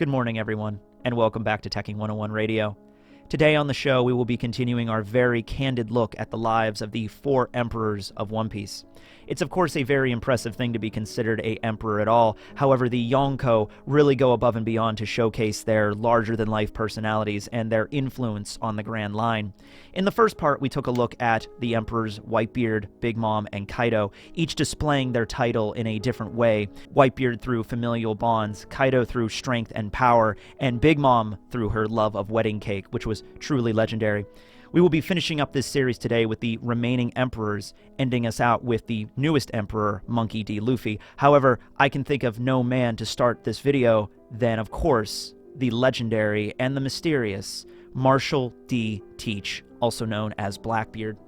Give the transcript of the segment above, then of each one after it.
Good morning, everyone, and welcome back to Teching 101 Radio. Today on the show, we will be continuing our very candid look at the lives of the 4 emperors of One Piece. It's of course a very impressive thing to be considered an emperor at all. However, the Yonko really go above and beyond to showcase their larger-than-life personalities and their influence on the Grand Line. In the first part, we took a look at the emperors Whitebeard, Big Mom, and Kaido, each displaying their title in a different way. Whitebeard through familial bonds, Kaido through strength and power, and Big Mom through her love of wedding cake, which was truly legendary. We will be finishing up this series today with the remaining emperors, ending us out with the newest emperor, Monkey D. Luffy. However, I can think of no man to start this video than, of course, the legendary and the mysterious Marshall D. Teach, also known as Blackbeard.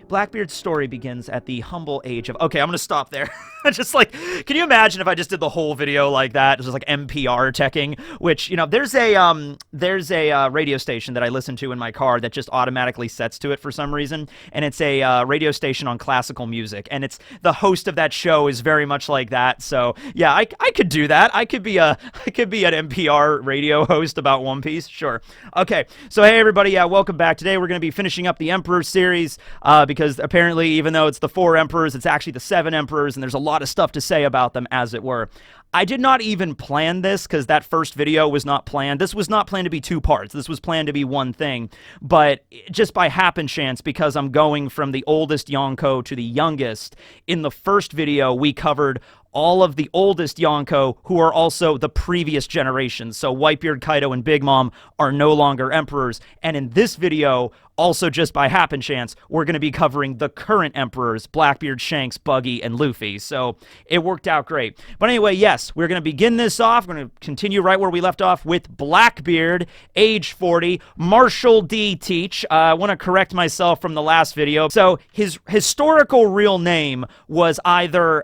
Blackbeard's story begins at the humble age of... Okay, I'm going to stop there. Just like, can you imagine if I just did the whole video like that? It's just like NPR teching, which, you know, there's a radio station that I listen to in my car that just automatically sets to it for some reason, and it's a radio station on classical music, and it's the host of that show is very much like that. So yeah, I could do that. I could be an NPR radio host about One Piece. Sure. Okay. So hey everybody, yeah, welcome back. Today we're going to be finishing up the Emperor series because apparently, even though it's the 4 emperors, it's actually the 7 emperors, and there's a lot of stuff to say about them, as it were. I did not even plan this because that first video was not planned. This was not planned to be 2 parts. This was planned to be one thing. But just by happenchance, because I'm going from the oldest Yonko to the youngest, in the first video we covered all of the oldest Yonko who are also the previous generation. So Whitebeard, Kaido, and Big Mom are no longer emperors. And in this video, also just by happenchance, we're going to be covering the current emperors, Blackbeard, Shanks, Buggy, and Luffy. So it worked out great. But anyway, yes, we're going to begin this off. We're going to continue right where we left off with Blackbeard, age 40, Marshall D. Teach. I want to correct myself from the last video. So his historical real name was either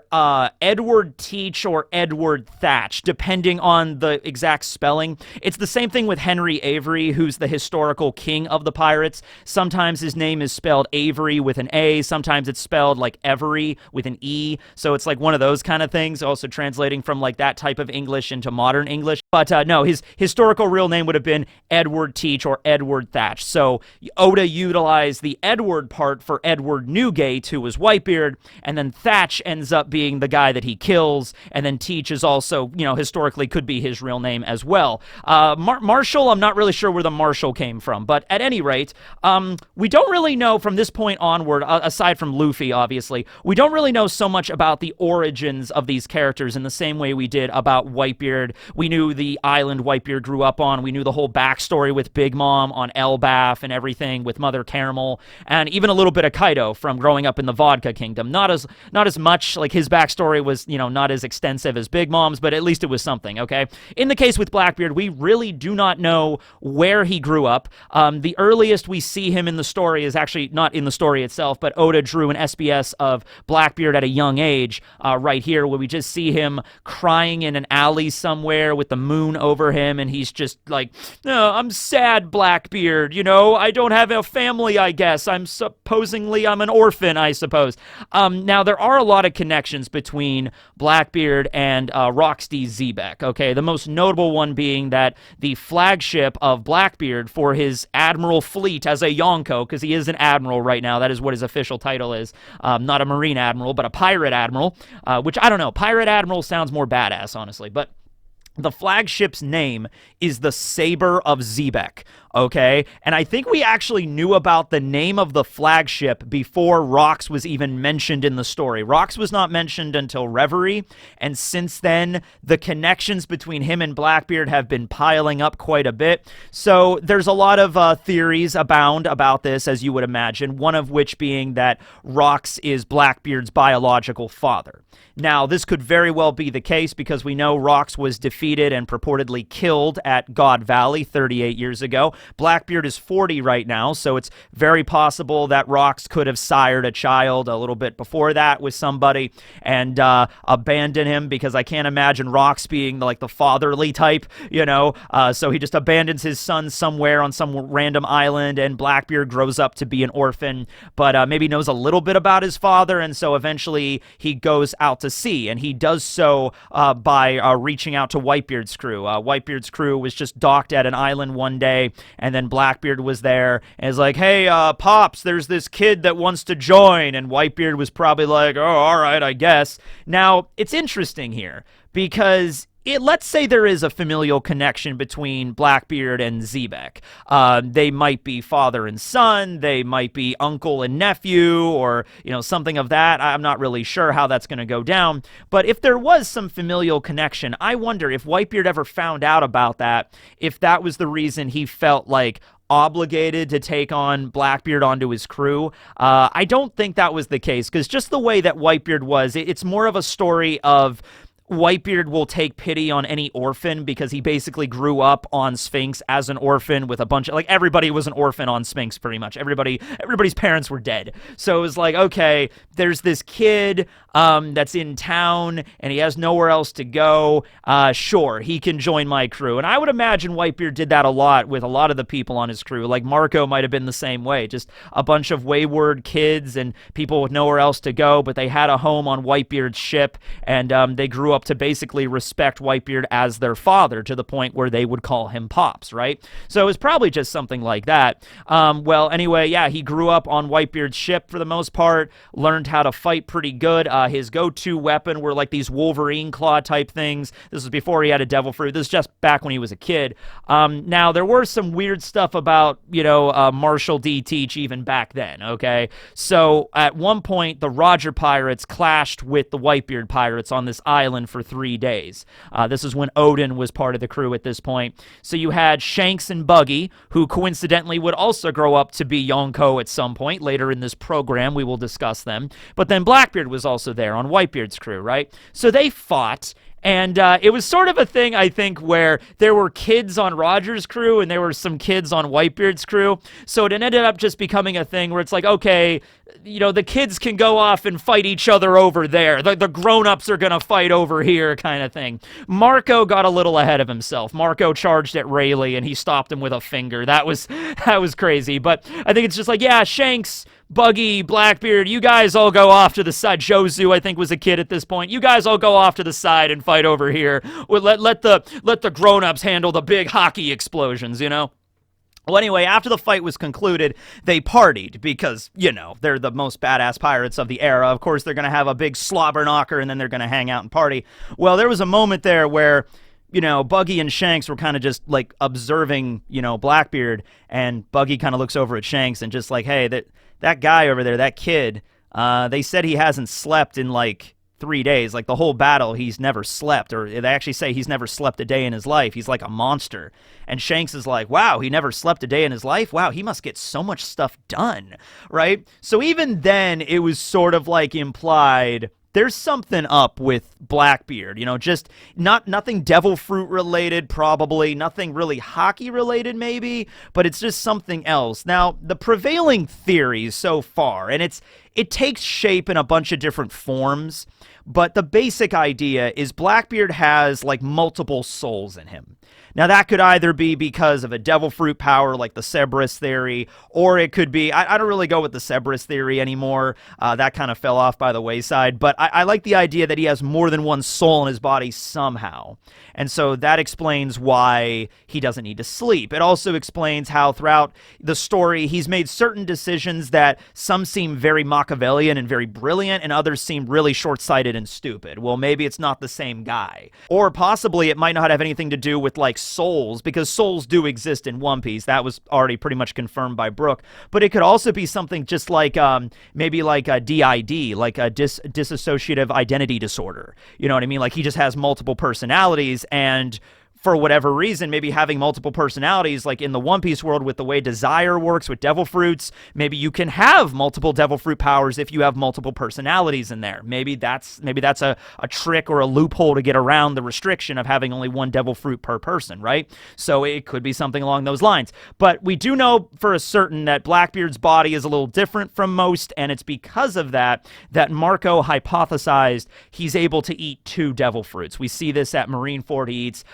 Edward Teach or Edward Thatch, depending on the exact spelling. It's the same thing with Henry Avery, who's the historical king of the pirates. Sometimes his name is spelled Avery with an A. Sometimes it's spelled like Every with an E. So it's like one of those kind of things, also translating from like that type of English into modern English. But no, his historical real name would have been Edward Teach or Edward Thatch. So Oda utilized the Edward part for Edward Newgate, who was Whitebeard, and then Thatch ends up being the guy that he kills, and then Teach is also, you know, historically could be his real name as well. Marshall, I'm not really sure where the Marshall came from, but at any rate, we don't really know from this point onward, aside from Luffy, obviously, we don't really know so much about the origins of these characters in the same way we did about Whitebeard. We knew the island Whitebeard grew up on. We knew the whole backstory with Big Mom on Elbaf and everything with Mother Caramel, and even a little bit of Kaido from growing up in the Vodka Kingdom. Not as much, like his backstory was, you know, not as extensive as Big Mom's, but at least it was something, okay? In the case with Blackbeard, we really do not know where he grew up. The earliest we see him in the story is actually not in the story itself, but Oda drew an SBS of Blackbeard at a young age right here, where we just see him crying in an alley somewhere with the moon over him, and he's just like, "No, I'm sad, Blackbeard, you know, I don't have a family, I guess. I'm an orphan, I suppose." Now, there are a lot of connections between Blackbeard and Roxy Xebec, okay? The most notable one being that the flagship of Blackbeard for his admiral fleet as a Yonko, because he is an admiral right now, that is what his official title is, not a marine admiral, but a pirate admiral, which I don't know, pirate admiral sounds more badass, honestly, but the flagship's name is the Saber of Xebec, okay? And I think we actually knew about the name of the flagship before Rox was even mentioned in the story. Rox was not mentioned until Reverie, and since then, the connections between him and Blackbeard have been piling up quite a bit. So there's a lot of theories abound about this, as you would imagine, one of which being that Rox is Blackbeard's biological father. Now, this could very well be the case because we know Rox was defeated and purportedly killed at God Valley 38 years ago. Blackbeard is 40 right now, so it's very possible that Rocks could have sired a child a little bit before that with somebody and abandoned him, because I can't imagine Rocks being like the fatherly type, you know, so he just abandons his son somewhere on some random island, and Blackbeard grows up to be an orphan, but maybe knows a little bit about his father, and so eventually he goes out to sea, and he does so by reaching out to Whitebeard's crew. Whitebeard's crew was just docked at an island one day, and then Blackbeard was there, and is like, hey, Pops, there's this kid that wants to join, and Whitebeard was probably like, oh, all right, I guess. Now, it's interesting here, because let's say there is a familial connection between Blackbeard and Xebec. They might be father and son, they might be uncle and nephew, or, you know, something of that. I'm not really sure how that's going to go down. But if there was some familial connection, I wonder if Whitebeard ever found out about that, if that was the reason he felt like obligated to take on Blackbeard onto his crew. I don't think that was the case, because just the way that Whitebeard was, it's more of a story of Whitebeard will take pity on any orphan, because he basically grew up on Sphinx as an orphan with a bunch of, like, everybody was an orphan on Sphinx pretty much. Everybody's parents were dead. So it was like, okay, there's this kid that's in town and he has nowhere else to go. Sure, he can join my crew. And I would imagine Whitebeard did that a lot with a lot of the people on his crew. Like Marco might have been the same way, just a bunch of wayward kids and people with nowhere else to go, but they had a home on Whitebeard's ship, and they grew up to basically respect Whitebeard as their father, to the point where they would call him Pops, right? So it was probably just something like that. Well, anyway, yeah, he grew up on Whitebeard's ship for the most part, learned how to fight pretty good. His go-to weapon were like these Wolverine claw type things. This was before he had a devil fruit. This is just back when he was a kid. Now, there were some weird stuff about, you know, Marshall D. Teach even back then, okay? So at one point, the Roger pirates clashed with the Whitebeard pirates on this island for 3 days. This is when Odin was part of the crew at this point. So you had Shanks and Buggy, who coincidentally would also grow up to be Yonko at some point. Later in this program, we will discuss them. But then Blackbeard was also there on Whitebeard's crew, right? So they fought, and it was sort of a thing, I think, where there were kids on Roger's crew and there were some kids on Whitebeard's crew. So it ended up just becoming a thing where it's like, okay, you know, the kids can go off and fight each other over there. The grown-ups are going to fight over here, kind of thing. Marco got a little ahead of himself. Marco charged at Rayleigh and he stopped him with a finger. That was crazy. But I think it's just like, yeah, Shanks, Buggy, Blackbeard, you guys all go off to the side. Jozu, I think, was a kid at this point. You guys all go off to the side and fight over here. Let the grown-ups handle the big hockey explosions, you know? Well, anyway, after the fight was concluded, they partied because, you know, they're the most badass pirates of the era. Of course, they're going to have a big slobber knocker, and then they're going to hang out and party. Well, there was a moment there where, you know, Buggy and Shanks were kind of just, like, observing, you know, Blackbeard, and Buggy kind of looks over at Shanks and just like, hey, that guy over there, that kid, they said he hasn't slept in, like, 3 days. Like, the whole battle, he's never slept, or they actually say he's never slept a day in his life. He's like a monster. And Shanks is like, wow, he never slept a day in his life? Wow, he must get so much stuff done, right? So even then, it was sort of like implied there's something up with Blackbeard, you know, just nothing devil fruit related, probably nothing really hockey related, maybe, but it's just something else. Now, the prevailing theories so far, and it takes shape in a bunch of different forms, but the basic idea is Blackbeard has like multiple souls in him. Now, that could either be because of a devil fruit power like the Cerberus theory, or it could be, I don't really go with the Cerberus theory anymore. That kind of fell off by the wayside, but I like the idea that he has more than one soul in his body somehow. And so that explains why he doesn't need to sleep. It also explains how throughout the story he's made certain decisions that some seem very Machiavellian and very brilliant, and others seem really short-sighted and stupid. Well, maybe it's not the same guy. Or possibly it might not have anything to do with, like, souls, because souls do exist in One Piece. That was already pretty much confirmed by Brook. But it could also be something just like, maybe like a DID, like a dissociative identity disorder. You know what I mean? Like, he just has multiple personalities, and for whatever reason, maybe having multiple personalities, like in the One Piece world with the way desire works with devil fruits, maybe you can have multiple devil fruit powers if you have multiple personalities in there. Maybe that's a trick or a loophole to get around the restriction of having only one devil fruit per person, right? So it could be something along those lines. But we do know for a certain that Blackbeard's body is a little different from most, and it's because of that Marco hypothesized he's able to eat 2 devil fruits. We see this at Marineford. He eats,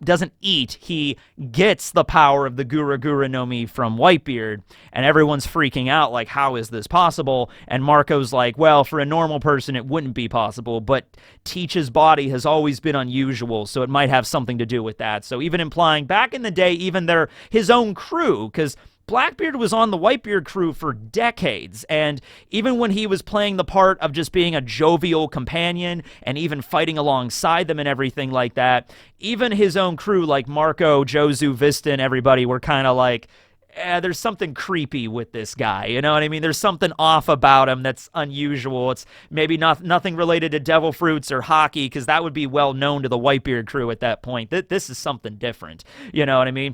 doesn't eat, he gets the power of the Gura Gura no Mi from Whitebeard, and everyone's freaking out like, how is this possible? And Marco's like, well, for a normal person it wouldn't be possible, but Teach's body has always been unusual, so it might have something to do with that. So even implying back in the day, even his own crew, because Blackbeard was on the Whitebeard crew for decades, and even when he was playing the part of just being a jovial companion and even fighting alongside them and everything like that, even his own crew like Marco, Jozu, Vista, and everybody were kind of like, there's something creepy with this guy, you know what I mean? There's something off about him that's unusual. It's maybe nothing related to devil fruits or hockey, because that would be well known to the Whitebeard crew at that point. This is something different, you know what I mean?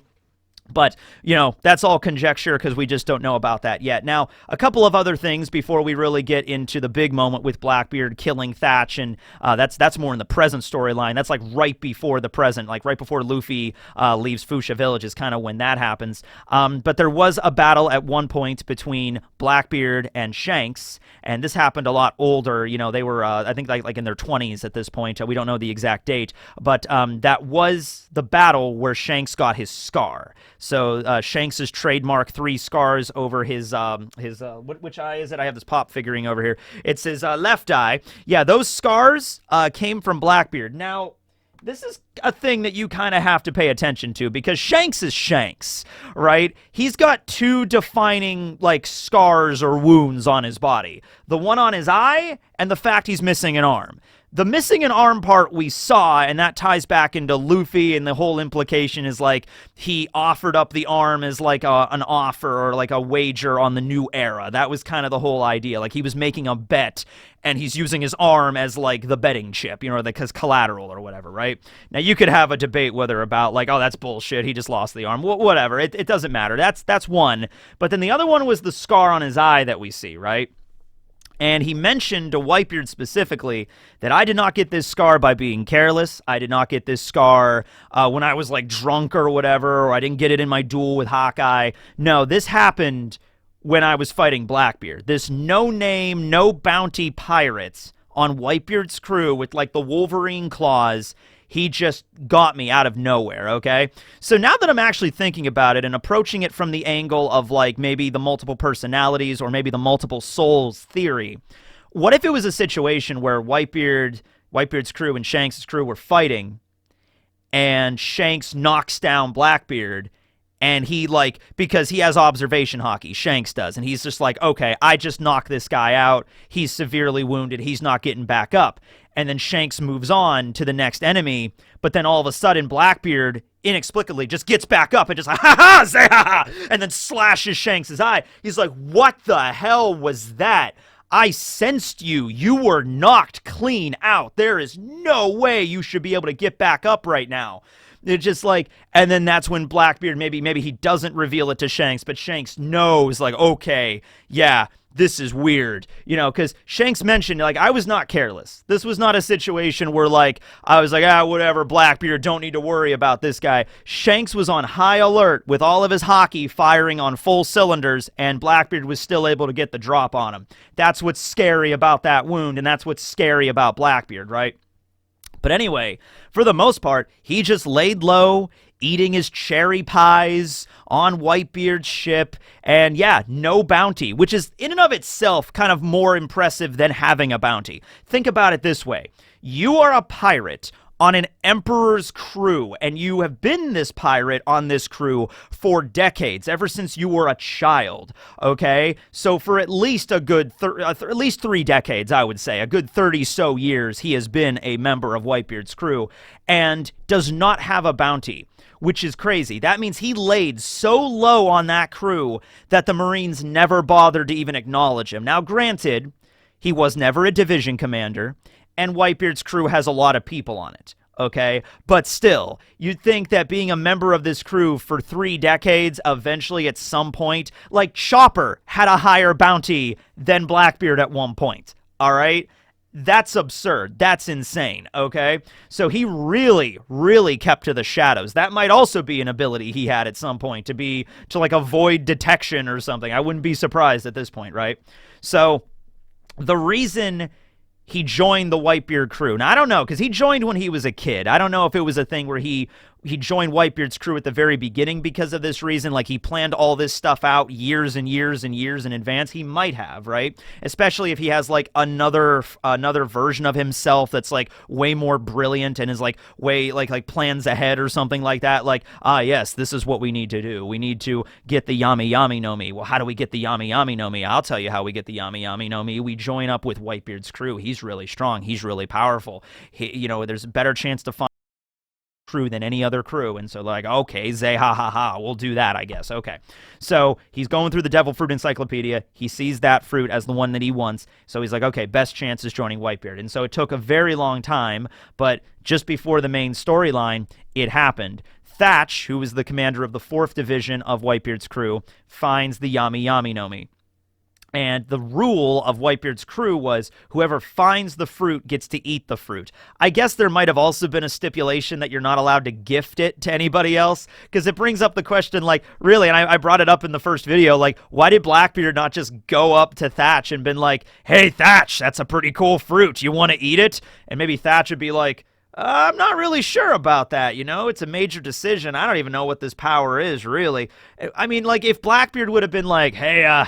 But, you know, that's all conjecture because we just don't know about that yet. Now, a couple of other things before we really get into the big moment with Blackbeard killing Thatch, and that's more in the present storyline. That's like right before the present, like right before Luffy leaves Fuchsia Village is kind of when that happens. But there was a battle at one point between Blackbeard and Shanks, and this happened a lot older. You know, they were, I think, like in their 20s at this point. We don't know the exact date, but that was the battle where Shanks got his scar. So Shanks' trademark 3 scars over his which eye is it? I have this pop figuring over here. It's his left eye. Yeah, those scars came from Blackbeard. Now, this is a thing that you kind of have to pay attention to because Shanks is Shanks, right? He's got 2 defining, like, scars or wounds on his body. The one on his eye and the fact he's missing an arm. The missing an arm part we saw, and that ties back into Luffy, and the whole implication is like he offered up the arm as like an offer or like a wager on the new era. That was kind of the whole idea. Like he was making a bet, and he's using his arm as like the betting chip, you know, because collateral or whatever, right? Now you could have a debate whether about like, oh, that's bullshit, he just lost the arm, whatever. It doesn't matter. That's one. But then the other one was the scar on his eye that we see, right? And he mentioned to Whitebeard specifically that I did not get this scar by being careless. I did not get this scar when I was like drunk or whatever, or I didn't get it in my duel with Hawkeye. No, this happened when I was fighting Blackbeard. This no-name, no-bounty pirates on Whitebeard's crew with like the Wolverine claws. He just got me out of nowhere, okay? So now that I'm actually thinking about it and approaching it from the angle of, like, maybe the multiple personalities or maybe the multiple souls theory, what if it was a situation where Whitebeard's crew and Shanks' crew were fighting, and Shanks knocks down Blackbeard, and he, like, because he has observation hockey, Shanks does, and he's just like, okay, I just knocked this guy out, he's severely wounded, he's not getting back up. And then Shanks moves on to the next enemy, but then all of a sudden Blackbeard inexplicably just gets back up and just ha-ha, say ha-ha, and then slashes Shanks' eye. He's like, what the hell was that? I sensed you. You were knocked clean out. There is no way you should be able to get back up right now. It's just like, and then that's when Blackbeard, maybe he doesn't reveal it to Shanks, but Shanks knows, like, okay, yeah, this is weird, you know, because Shanks mentioned, like, I was not careless. This was not a situation where, like, I was like, whatever, Blackbeard, don't need to worry about this guy. Shanks was on high alert with all of his hockey firing on full cylinders, and Blackbeard was still able to get the drop on him. That's what's scary about that wound, and that's what's scary about Blackbeard, right? But anyway, for the most part, he just laid low, eating his cherry pies on Whitebeard's ship, and yeah, no bounty, which is in and of itself kind of more impressive than having a bounty. Think about it this way. You are a pirate on an emperor's crew, and you have been this pirate on this crew for decades, ever since you were a child, okay? So for at least a good, at least 3 decades, I would say, a good 30-so years, he has been a member of Whitebeard's crew, and does not have a bounty, which is crazy. That means he laid so low on that crew that the Marines never bothered to even acknowledge him. Now, granted, he was never a division commander, and Whitebeard's crew has a lot of people on it, okay? But still, you'd think that being a member of this crew for 3 decades, eventually at some point, like Chopper had a higher bounty than Blackbeard at one point, all right? That's absurd. That's insane, okay? So he really, really kept to the shadows. That might also be an ability he had at some point, to like avoid detection or something. I wouldn't be surprised at this point, right? So the reason he joined the Whitebeard crew. Now, I don't know, because he joined when he was a kid. I don't know if it was a thing where he joined Whitebeard's crew at the very beginning because of this reason. Like, he planned all this stuff out years and years and years in advance. He might have, right? Especially if he has, like, another version of himself that's, like, way more brilliant and is, like, way, like plans ahead or something like that. Like, yes, this is what we need to do. We need to get the Yami Yami no Mi. Well, how do we get the Yami Yami no Mi? I'll tell you how we get the Yami Yami no Mi. We join up with Whitebeard's crew. He's really strong. He's really powerful. There's a better chance to find crew than any other crew. And so, like, okay, Zay, ha ha ha, we'll do that, I guess. Okay. So he's going through the Devil Fruit Encyclopedia. He sees that fruit as the one that he wants. So he's like, okay, best chance is joining Whitebeard. And so it took a very long time, but just before the main storyline, it happened. Thatch, who was the commander of the 4th Division of Whitebeard's crew, finds the Yami Yami no Mi. And the rule of Whitebeard's crew was whoever finds the fruit gets to eat the fruit. I guess there might have also been a stipulation that you're not allowed to gift it to anybody else, because it brings up the question, like, really, and I brought it up in the first video, like, why did Blackbeard not just go up to Thatch and been like, hey, Thatch, that's a pretty cool fruit. You want to eat it? And maybe Thatch would be like, I'm not really sure about that, it's a major decision. I don't even know what this power is, really. I mean, like, if Blackbeard would have been like, hey,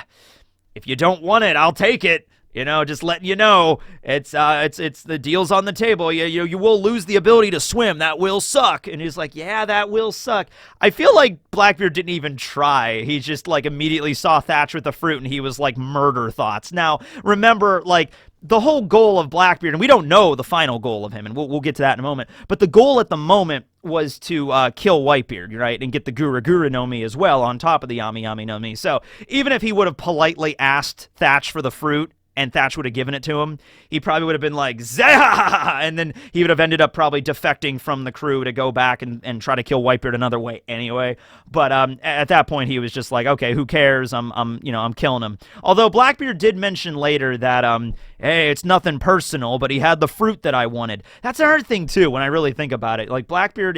if you don't want it, I'll take it. Just letting you know, it's the deal's on the table. You will lose the ability to swim. That will suck. And he's like, yeah, that will suck. I feel like Blackbeard didn't even try. He just, like, immediately saw Thatch with the fruit, and he was like, murder thoughts. Now, remember, like, the whole goal of Blackbeard, and we don't know the final goal of him, and we'll get to that in a moment, but the goal at the moment was to kill Whitebeard, right, and get the Gura Gura no Mi as well on top of the Yami Yami no Mi. So even if he would have politely asked Thatch for the fruit, and Thatch would have given it to him, he probably would have been like, Zah! And then he would have ended up probably defecting from the crew to go back and try to kill Whitebeard another way anyway. But at that point, he was just like, okay, who cares? I'm killing him. Although Blackbeard did mention later that, hey, it's nothing personal, but he had the fruit that I wanted. That's another thing, too, when I really think about it. Like, Blackbeard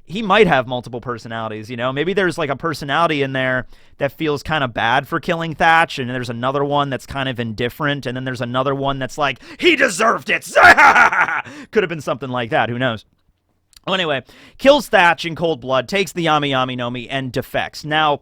he might have multiple personalities, Maybe there's, like, a personality in there that feels kind of bad for killing Thatch, and there's another one that's kind of indifferent, and then there's another one that's like, he deserved it! Could have been something like that, who knows? Well, anyway, kills Thatch in cold blood, takes the Yami Yami no Mi, and defects. Now,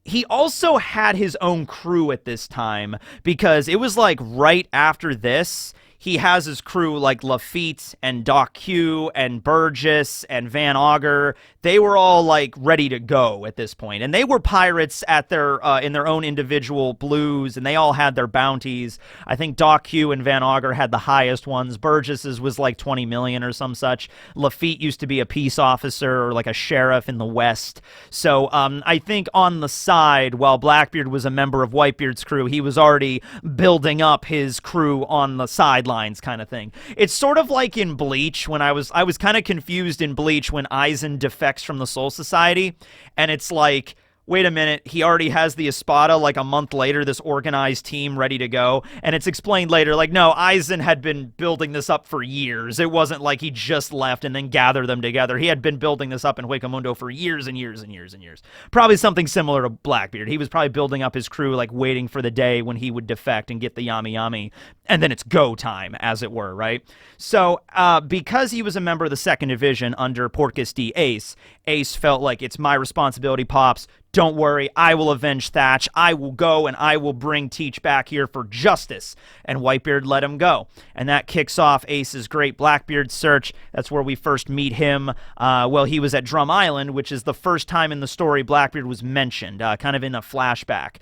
he also had his own crew at this time, because it was, like, right after this, he has his crew like Lafitte and Doc Q and Burgess and Van Auger. They were all like ready to go at this point, and they were pirates at their in their own individual blues, and they all had their bounties. I think Doc Q and Van Auger had the highest ones. Burgess's was like 20 million or some such. Lafitte used to be a peace officer or like a sheriff in the West. So I think on the side, while Blackbeard was a member of Whitebeard's crew, he was already building up his crew on the sidelines, kind of thing. It's sort of like in Bleach, when I was kind of confused in Bleach when Aizen defects from the Soul Society, and it's like, wait a minute, he already has the Espada like a month later, this organized team ready to go, and it's explained later, like, no, Aizen had been building this up for years. It wasn't like he just left and then gathered them together. He had been building this up in Huecamundo for years and years and years and years. Probably something similar to Blackbeard. He was probably building up his crew, like waiting for the day when he would defect and get the Yami Yami, and then it's go time, as it were, right? So, because he was a member of the 2nd Division under Porcus D. Ace, Ace felt like, it's my responsibility, Pops. Don't worry, I will avenge Thatch. I will go and I will bring Teach back here for justice. And Whitebeard let him go. And that kicks off Ace's great Blackbeard search. That's where we first meet him. Well, he was at Drum Island, which is the first time in the story Blackbeard was mentioned, kind of in a flashback.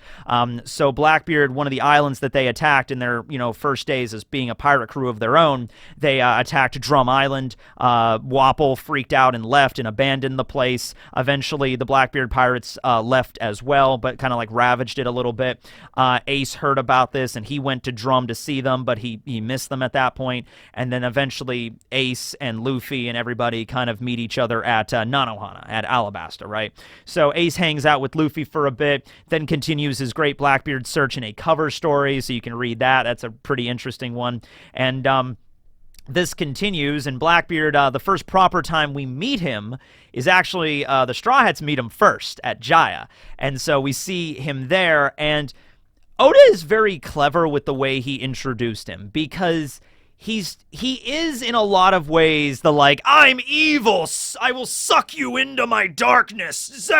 So Blackbeard, one of the islands that they attacked in their, first days as being a pirate crew of their own, they attacked Drum Island. Wapple freaked out and left and abandoned the place. Eventually, the Blackbeard pirates left as well, but kind of like ravaged it a little bit. Ace heard about this, and he went to Drum to see them, but he missed them at that point. And then eventually Ace and Luffy and everybody kind of meet each other at Nanohana, at Alabasta, right? So Ace hangs out with Luffy for a bit, then continues his great Blackbeard search in a cover story, so you can read that. That's a pretty interesting one. And this continues, and Blackbeard, the first proper time we meet him is actually the Straw Hats meet him first at Jaya. And so we see him there, and Oda is very clever with the way he introduced him, because he is in a lot of ways the like, I'm evil, I will suck you into my darkness.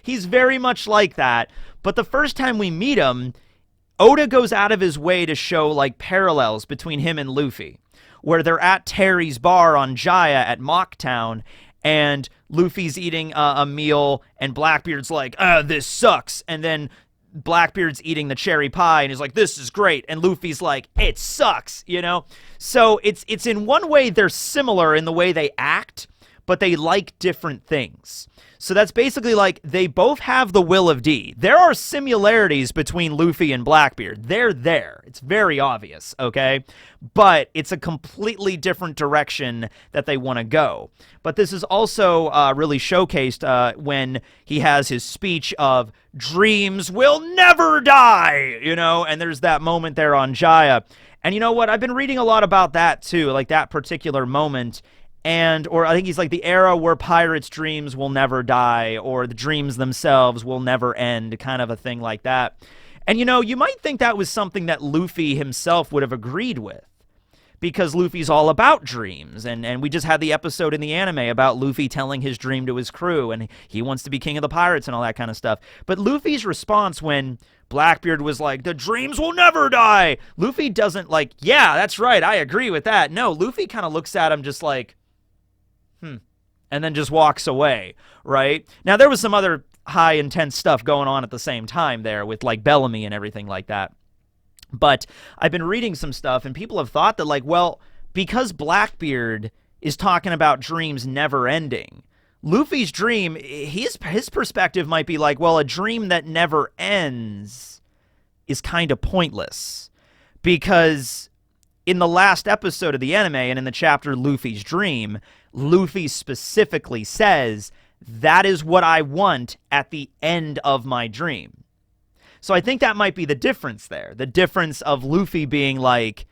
He's very much like that. But the first time we meet him, Oda goes out of his way to show like parallels between him and Luffy, where they're at Terry's bar on Jaya at Mocktown, and Luffy's eating a meal, and Blackbeard's like, this sucks. And then Blackbeard's eating the cherry pie, and he's like, this is great. And Luffy's like, it sucks, you know? So it's in one way they're similar in the way they act, but they like different things. So that's basically like they both have the will of D. There are similarities between Luffy and Blackbeard. They're there. It's very obvious, okay? But it's a completely different direction that they want to go. But this is also really showcased when he has his speech of dreams will never die, you know? And there's that moment there on Jaya. And you know what? I've been reading a lot about that too, like that particular moment. Or I think he's like the era where pirates' dreams will never die, or the dreams themselves will never end, kind of a thing like that. And you know, you might think that was something that Luffy himself would have agreed with, because Luffy's all about dreams, and we just had the episode in the anime about Luffy telling his dream to his crew, and he wants to be king of the pirates and all that kind of stuff. But Luffy's response when Blackbeard was like, the dreams will never die, Luffy doesn't like, yeah, that's right, I agree with that. No, Luffy kind of looks at him just like, and then just walks away, right? Now, there was some other high, intense stuff going on at the same time there with, like, Bellamy and everything like that. But I've been reading some stuff, and people have thought that, like, well, because Blackbeard is talking about dreams never ending, Luffy's dream, his perspective might be like, well, a dream that never ends is kind of pointless. Because in the last episode of the anime, and in the chapter Luffy's Dream, Luffy specifically says, that is what I want at the end of my dream. So I think that might be the difference there. The difference of Luffy being like,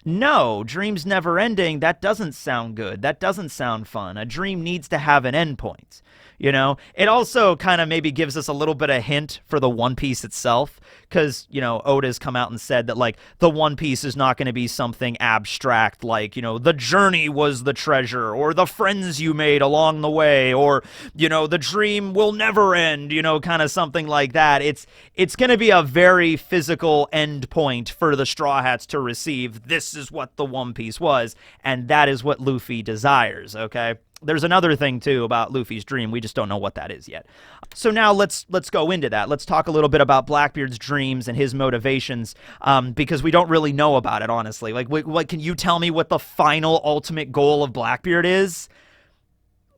no, dreams never ending, that doesn't sound good. That doesn't sound fun. A dream needs to have an endpoint. You know, it also kind of maybe gives us a little bit of hint for the One Piece itself, because, you know, Oda's come out and said that, like, the One Piece is not going to be something abstract like, you know, the journey was the treasure, or the friends you made along the way, or, you know, the dream will never end, you know, kind of something like that. It's going to be a very physical end point for the Straw Hats to receive. This is what the One Piece was, and that is what Luffy desires, okay? There's another thing, too, about Luffy's dream. We just don't know what that is yet. So now let's go into that. Let's talk a little bit about Blackbeard's dreams and his motivations, because we don't really know about it, honestly. Like, what can you tell me what the final ultimate goal of Blackbeard is?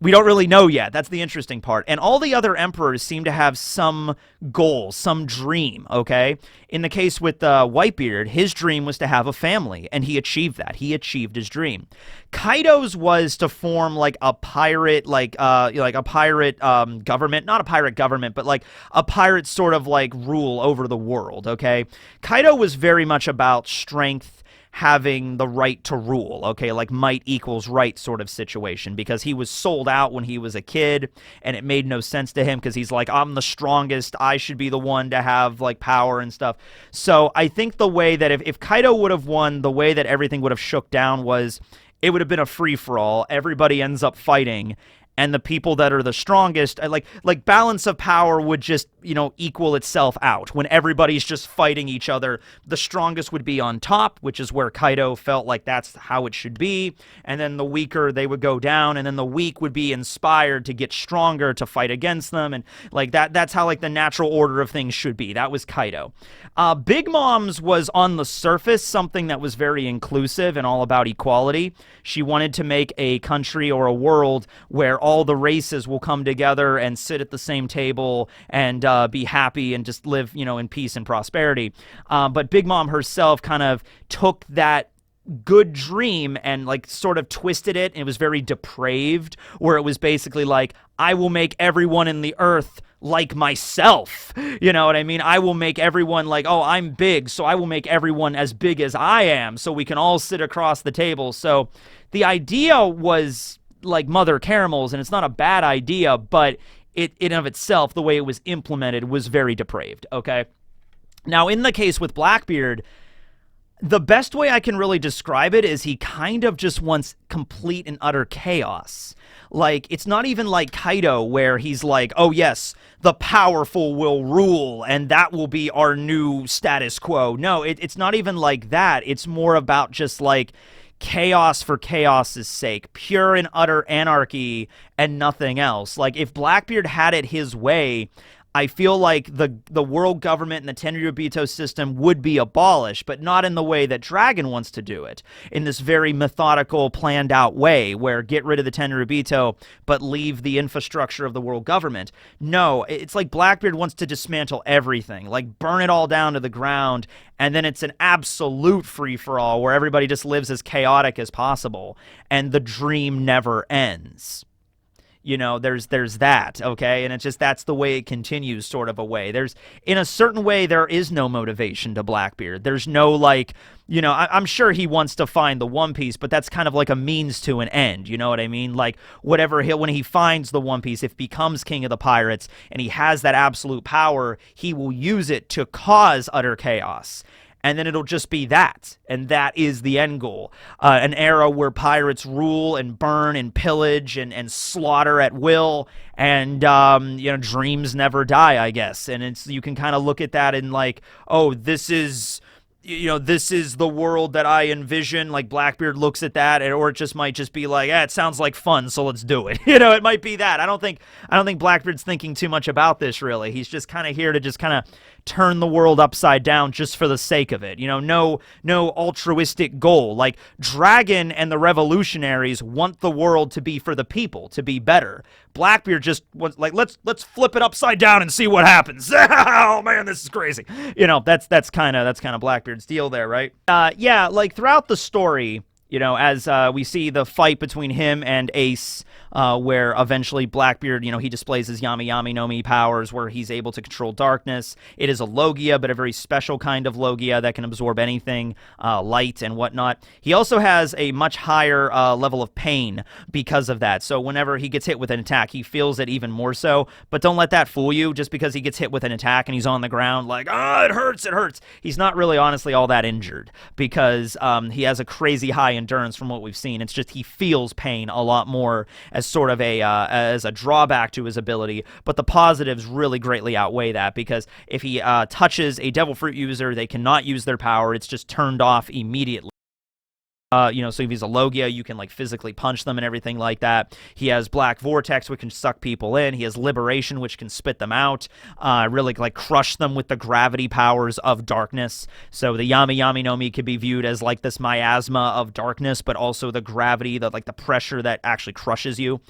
We don't really know yet. That's the interesting part. And all the other emperors seem to have some goal, some dream, okay? In the case with Whitebeard, his dream was to have a family, and he achieved that. He achieved his dream. Kaido's was to form, like, a pirate, a pirate government. Not a pirate government, but, like, a pirate sort of, like, rule over the world, okay? Kaido was very much about strength, having the right to rule, okay, like might equals right sort of situation, because he was sold out when he was a kid, and it made no sense to him, because he's like, I'm the strongest, I should be the one to have, like, power and stuff. So I think the way that if Kaido would have won, the way that everything would have shook down was, it would have been a free-for-all, everybody ends up fighting, and the people that are the strongest, like balance of power would just, you know, equal itself out. When everybody's just fighting each other, the strongest would be on top, which is where Kaido felt like that's how it should be. And then the weaker, they would go down, and then the weak would be inspired to get stronger to fight against them. And like that's how, like, the natural order of things should be. That was Kaido. Big Mom's was on the surface something that was very inclusive and all about equality. She wanted to make a country or a world where all the races will come together and sit at the same table and be happy and just live, in peace and prosperity. But Big Mom herself kind of took that good dream and like sort of twisted it, and it was very depraved, where it was basically like, I will make everyone in the earth like myself. You know what I mean? I will make everyone like, oh, I'm big, so I will make everyone as big as I am so we can all sit across the table. So the idea was like Mother Caramel's, and it's not a bad idea, but it in of itself, the way it was implemented was very depraved, okay? Now, in the case with Blackbeard, the best way I can really describe it is he kind of just wants complete and utter chaos. Like, it's not even like Kaido, where he's like, oh yes, the powerful will rule and that will be our new status quo. No, it's not even like that. It's more about just like chaos for chaos's sake, pure and utter anarchy and nothing else. Like, if Blackbeard had it his way, I feel like the world government and the Tenryubito system would be abolished, but not in the way that Dragon wants to do it, in this very methodical, planned out way, where get rid of the Tenryubito, but leave the infrastructure of the world government. No, it's like Blackbeard wants to dismantle everything, like burn it all down to the ground, and then it's an absolute free-for-all where everybody just lives as chaotic as possible, and the dream never ends. There's that, okay? And it's just, that's the way it continues, sort of a way. In a certain way, there is no motivation to Blackbeard. There's no, like, I'm sure he wants to find the One Piece, but that's kind of like a means to an end, you know what I mean? Like, when he finds the One Piece, if he becomes king of the pirates, and he has that absolute power, he will use it to cause utter chaos. And then it'll just be that, and that is the end goal. An era where pirates rule and burn and pillage and slaughter at will, and dreams never die, I guess. And you can kind of look at that and like, oh, this is the world that I envision. Like, Blackbeard looks at that, or it just might just be like, it sounds like fun, so let's do it. It might be that. I don't think Blackbeard's thinking too much about this, really. He's just kind of here to just kind of turn the world upside down just for the sake of it. No altruistic goal. Like, Dragon and the revolutionaries want the world to be for the people, to be better. Blackbeard just wants, like, let's flip it upside down and see what happens. Oh man, this is crazy. That's kind of Blackbeard's deal there, right? Yeah, like throughout the story, as we see the fight between him and Ace, where eventually Blackbeard, he displays his Yami Yami no Mi powers, where he's able to control darkness. It is a Logia, but a very special kind of Logia that can absorb anything, light and whatnot. He also has a much higher level of pain because of that. So whenever he gets hit with an attack, he feels it even more so. But don't let that fool you. Just because he gets hit with an attack and he's on the ground like, it hurts, it hurts. He's not really honestly all that injured, because he has a crazy high endurance from what we've seen. It's just he feels pain a lot more as sort of as a drawback to his ability, but the positives really greatly outweigh that, because if he touches a Devil Fruit user, they cannot use their power. It's just turned off immediately. So if he's a Logia, you can like physically punch them and everything like that. He has Black Vortex, which can suck people in. He has Liberation, which can spit them out, really like crush them with the gravity powers of darkness. So the Yami Yami no Mi could be viewed as like this miasma of darkness, but also the gravity, the pressure that actually crushes you.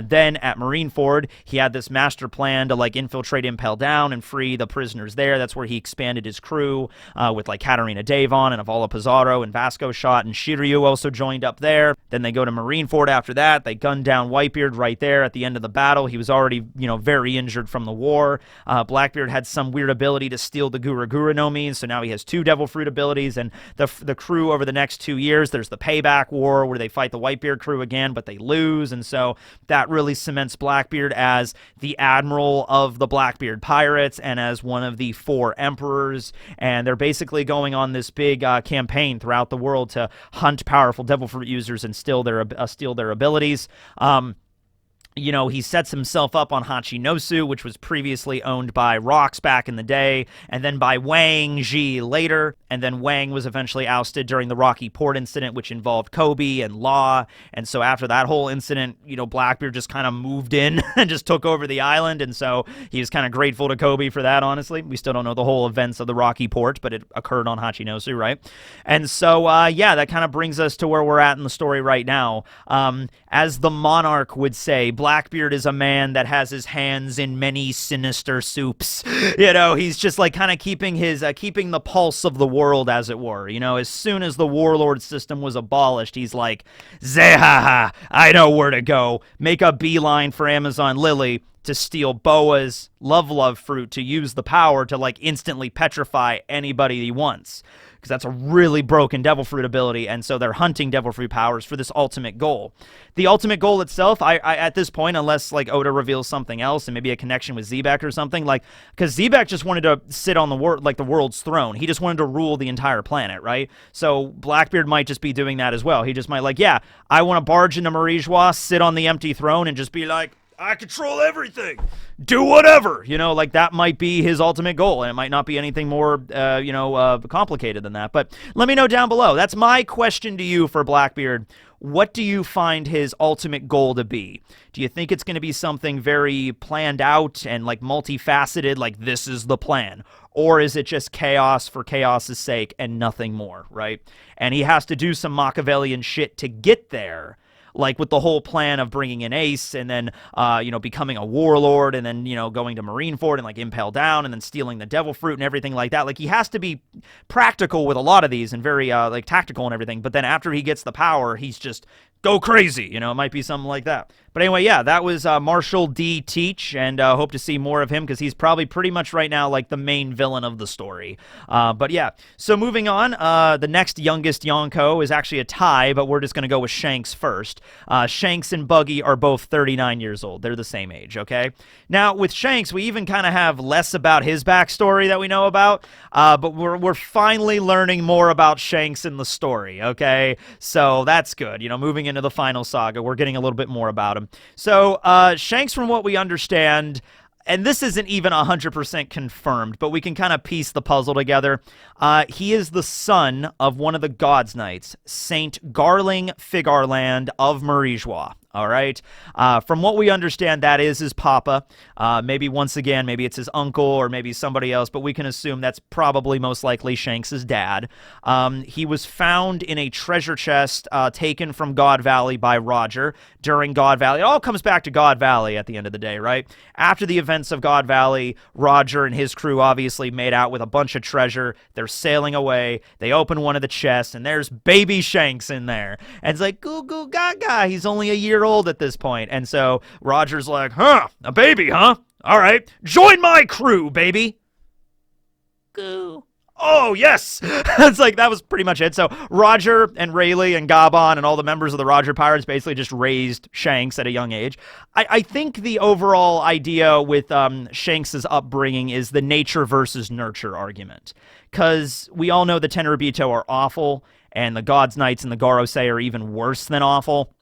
Then at Marineford, he had this master plan to like infiltrate Impel Down and free the prisoners there. That's where he expanded his crew with like Katarina Devon and Avala Pizarro and Vasco Shot, and Shiryu also joined up there. Then they go to Marineford after that. They gun down Whitebeard right there at the end of the battle. He was already, very injured from the war. Blackbeard had some weird ability to steal the Gura Gura no Mi, so now he has 2 Devil Fruit abilities, and the crew over the next 2 years, there's the Payback War where they fight the Whitebeard crew again, but they lose, and so that really cements Blackbeard as the admiral of the Blackbeard pirates and as one of the 4 emperors, and they're basically going on this big campaign throughout the world to hunt powerful Devil Fruit users and steal their abilities. He sets himself up on Hachinosu, which was previously owned by Rocks back in the day, and then by Wang Ji later, and then Wang was eventually ousted during the Rocky Port incident, which involved Kobe and Law, and so after that whole incident, Blackbeard just kind of moved in and just took over the island, and so he was kind of grateful to Kobe for that, honestly. We still don't know the whole events of the Rocky Port, but it occurred on Hachinosu, right? And so, that kind of brings us to where we're at in the story right now. As the Monarch would say, Blackbeard is a man that has his hands in many sinister soups. You know, he's just like kind of keeping his keeping the pulse of the world, as it were. You know, as soon as the warlord system was abolished, he's like, Zehaha, I know where to go. Make a beeline for Amazon Lily to steal Boa's love fruit, to use the power to like instantly petrify anybody he wants. Because that's a really broken devil fruit ability, and so they're hunting devil fruit powers for this ultimate goal. The ultimate goal itself, I at this point, unless like Oda reveals something else and maybe a connection with Zebek or something, like, because Zebek just wanted to sit on the world's throne. He just wanted to rule the entire planet, right? So Blackbeard might just be doing that as well. He just might like, yeah, I want to barge into Marijois, sit on the empty throne, and just be like, I control everything. Do whatever. You know, like that might be his ultimate goal, and it might not be anything more, complicated than that. But let me know down below. That's my question to you for Blackbeard. What do you find his ultimate goal to be? Do you think it's going to be something very planned out and like multifaceted, like this is the plan? Or is it just chaos for chaos's sake and nothing more, right? And he has to do some Machiavellian shit to get there. Like with the whole plan of bringing in Ace and then, becoming a warlord and then, going to Marineford and like Impel Down and then stealing the devil fruit and everything like that. Like he has to be practical with a lot of these and very tactical and everything. But then after he gets the power, he's just go crazy. It might be something like that. But anyway, yeah, that was Marshall D. Teach, and hope to see more of him because he's probably pretty much right now like the main villain of the story. But yeah, so moving on, the next youngest Yonko is actually a tie, but we're just going to go with Shanks first. Shanks and Buggy are both 39 years old. They're the same age, okay? Now, with Shanks, we even kind of have less about his backstory that we know about, but we're finally learning more about Shanks in the story, okay? So that's good. Moving into the final saga, we're getting a little bit more about him. So, Shanks, from what we understand, and this isn't even 100% confirmed, but we can kind of piece the puzzle together. He is the son of one of the God's Knights, Saint Garling Figarland of Marijois. All right. From what we understand, that is his papa. Maybe once again, maybe it's his uncle or maybe somebody else, but we can assume that's probably most likely Shanks' dad. He was found in a treasure chest taken from God Valley by Roger during God Valley. It all comes back to God Valley at the end of the day, right? After the events of God Valley, Roger and his crew obviously made out with a bunch of treasure. They're sailing away. They open one of the chests, and there's baby Shanks in there. And it's like, goo goo gaga. He's only a year old at this point. And so Roger's like, huh, a baby, huh? All right, join my crew, baby. Goo. Oh, yes. It's like, that was pretty much it. So Roger and Rayleigh and Gabon and all the members of the Roger Pirates basically just raised Shanks at a young age. I think the overall idea with Shanks' upbringing is the nature versus nurture argument. Because we all know the Tenryubito are awful, and the God's Knights and the Gorosei are even worse than awful.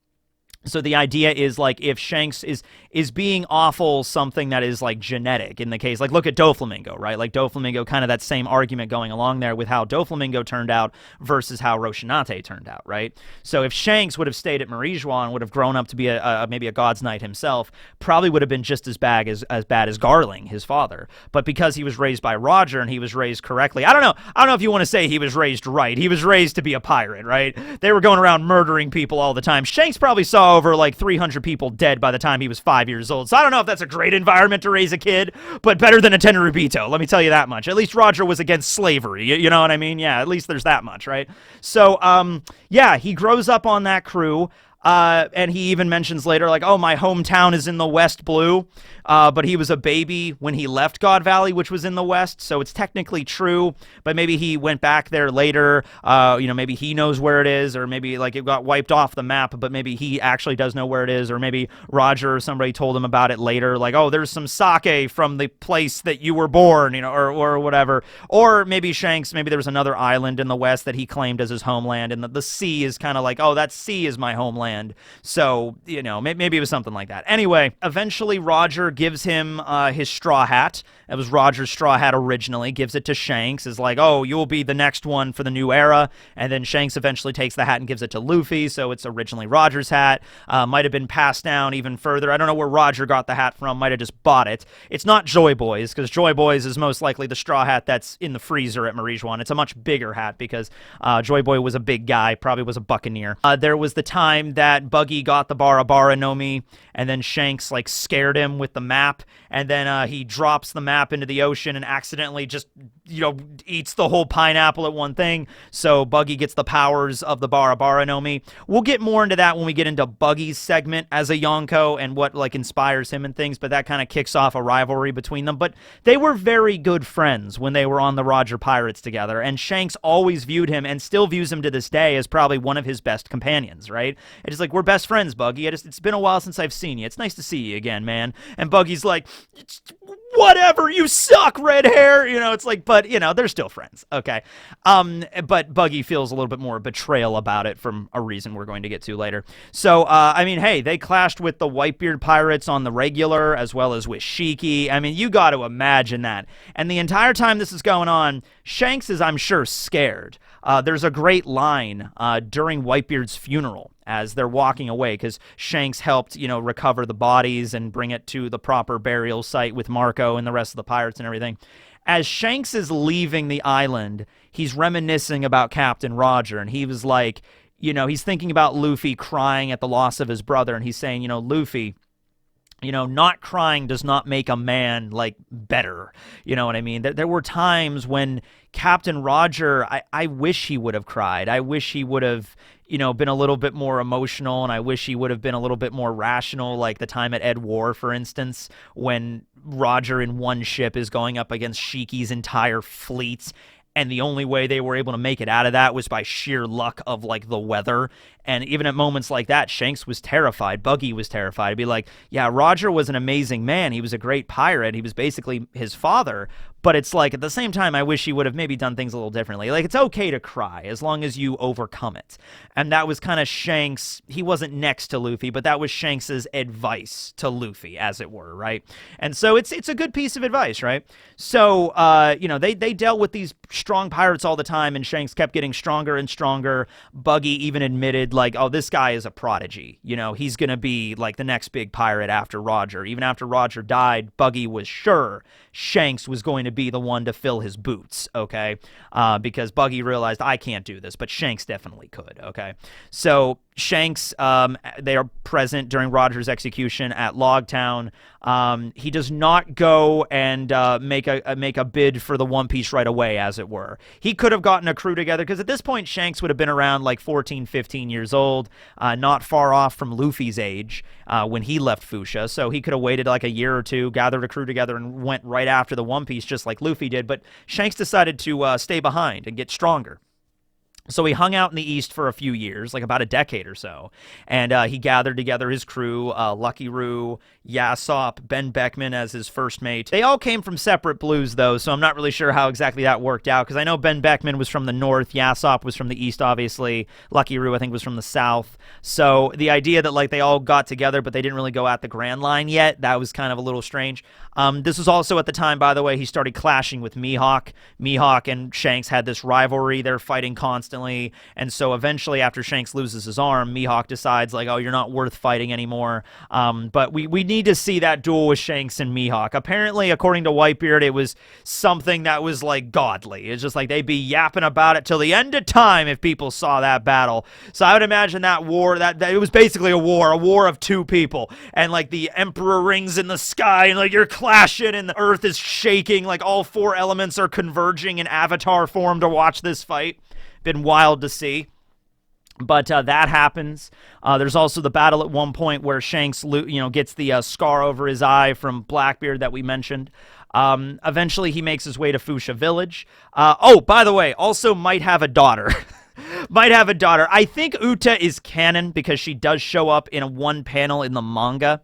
So the idea is, like, if Shanks is being awful something that is, like, genetic in the case, like, look at Doflamingo, right? Like, Doflamingo, kind of that same argument going along there with how Doflamingo turned out versus how Roshinate turned out, right? So if Shanks would have stayed at Marijois and would have grown up to be maybe a God's Knight himself, probably would have been just as bad as Garling, his father. But because he was raised by Roger and he was raised correctly, I don't know if you want to say he was raised right. He was raised to be a pirate, right? They were going around murdering people all the time. Shanks probably saw over like 300 people dead by the time he was 5 years old. So I don't know if that's a great environment to raise a kid, but better than a Tenryubito, let me tell you that much. At least Roger was against slavery, you know what I mean? Yeah, at least there's that much, right? So, yeah, he grows up on that crew. And he even mentions later, like, oh, my hometown is in the West Blue, but he was a baby when he left God Valley, which was in the West, so it's technically true, but maybe he went back there later, maybe he knows where it is, or maybe, like, it got wiped off the map, but maybe he actually does know where it is, or maybe Roger or somebody told him about it later, like, oh, there's some sake from the place that you were born, or whatever, or maybe Shanks, maybe there was another island in the West that he claimed as his homeland, and the sea is kind of like, oh, that sea is my homeland. So, maybe it was something like that. Anyway, eventually Roger gives him his straw hat. It was Roger's straw hat originally, gives it to Shanks, is like, oh, you'll be the next one for the new era. And then Shanks eventually takes the hat and gives it to Luffy, so it's originally Roger's hat. Might have been passed down even further. I don't know where Roger got the hat from. Might have just bought it. It's not Joy Boy's, because Joy Boy's is most likely the straw hat that's in the freezer at Marijois. It's a much bigger hat because Joy Boy was a big guy, probably was a buccaneer. There was the time that that Buggy got the Bara Bara no Mi, and then Shanks like scared him with the map, and then he drops the map into the ocean and accidentally just, eats the whole pineapple at one thing. So Buggy gets the powers of the Bara Bara no Mi. We'll get more into that when we get into Buggy's segment as a Yonko and what like inspires him and things, but that kind of kicks off a rivalry between them. But they were very good friends when they were on the Roger Pirates together, and Shanks always viewed him and still views him to this day as probably one of his best companions, right? It's just like, we're best friends, Buggy. It's been a while since I've seen you. It's nice to see you again, man. And Buggy's like, whatever, you suck, red hair. It's like, but, they're still friends, okay? But Buggy feels a little bit more betrayal about it from a reason we're going to get to later. So, hey, they clashed with the Whitebeard pirates on the regular as well as with Shiki. You got to imagine that. And the entire time this is going on, Shanks is, I'm sure, scared. There's a great line during Whitebeard's funeral as they're walking away, because Shanks helped, recover the bodies and bring it to the proper burial site with Marco and the rest of the pirates and everything. As Shanks is leaving the island, he's reminiscing about Captain Roger, and he was like, he's thinking about Luffy crying at the loss of his brother, and he's saying, Luffy, not crying does not make a man, like, better. You know what I mean? There were times when Captain Roger, I wish he would have cried. I wish he would have, been a little bit more emotional, and I wish he would have been a little bit more rational, like the time at Ed War, for instance, when Roger in one ship is going up against Shiki's entire fleet, and the only way they were able to make it out of that was by sheer luck of, like, the weather. And even at moments like that, Shanks was terrified. Buggy was terrified. He'd be like, yeah, Roger was an amazing man. He was a great pirate. He was basically his father. But it's like, at the same time, I wish he would have maybe done things a little differently. Like, it's okay to cry as long as you overcome it. And that was kind of Shanks. He wasn't next to Luffy, but that was Shanks's advice to Luffy, as it were, right? And so it's a good piece of advice, right? So, they dealt with these strong pirates all the time, and Shanks kept getting stronger and stronger. Buggy even admitted, like, oh, this guy is a prodigy. He's going to be, like, the next big pirate after Roger. Even after Roger died, Buggy was sure Shanks was going to be the one to fill his boots, okay? Because Buggy realized, I can't do this, but Shanks definitely could, okay? So Shanks, they are present during Roger's execution at Logtown. He does not go and make a bid for the One Piece right away, as it were. He could have gotten a crew together, because at this point, Shanks would have been around like 14, 15 years old, not far off from Luffy's age when he left Fuchsia. So he could have waited like a year or two, gathered a crew together, and went right after the One Piece, just like Luffy did. But Shanks decided to stay behind and get stronger. So he hung out in the East for a few years, like about a decade or so, and he gathered together his crew, Lucky Roo, Yasopp, Ben Beckman as his first mate. They all came from separate blues, though, so I'm not really sure how exactly that worked out, because I know Ben Beckman was from the North, Yasopp was from the East, obviously, Lucky Roo, I think, was from the South. So the idea that, like, they all got together, but they didn't really go at the Grand Line yet, that was kind of a little strange. This was also at the time, by the way, he started clashing with Mihawk. Mihawk and Shanks had this rivalry. They're fighting constantly. And so eventually, after Shanks loses his arm, Mihawk decides, like, oh, you're not worth fighting anymore. But we need to see that duel with Shanks and Mihawk. Apparently, according to Whitebeard, it was something that was, like, godly. It's just like they'd be yapping about it till the end of time if people saw that battle. So I would imagine that war, that it was basically a war of two people. And, like, the Emperor rings in the sky, and, like, you're clashing, and the earth is shaking. Like, all four elements are converging in avatar form to watch this fight. Been wild to see. But that happens. There's also the battle at one point where Shanks, gets the scar over his eye from Blackbeard that we mentioned. Eventually, he makes his way to Fuchsia Village. Oh, by the way, also might have a daughter. Might have a daughter. I think Uta is canon because she does show up in one panel in the manga.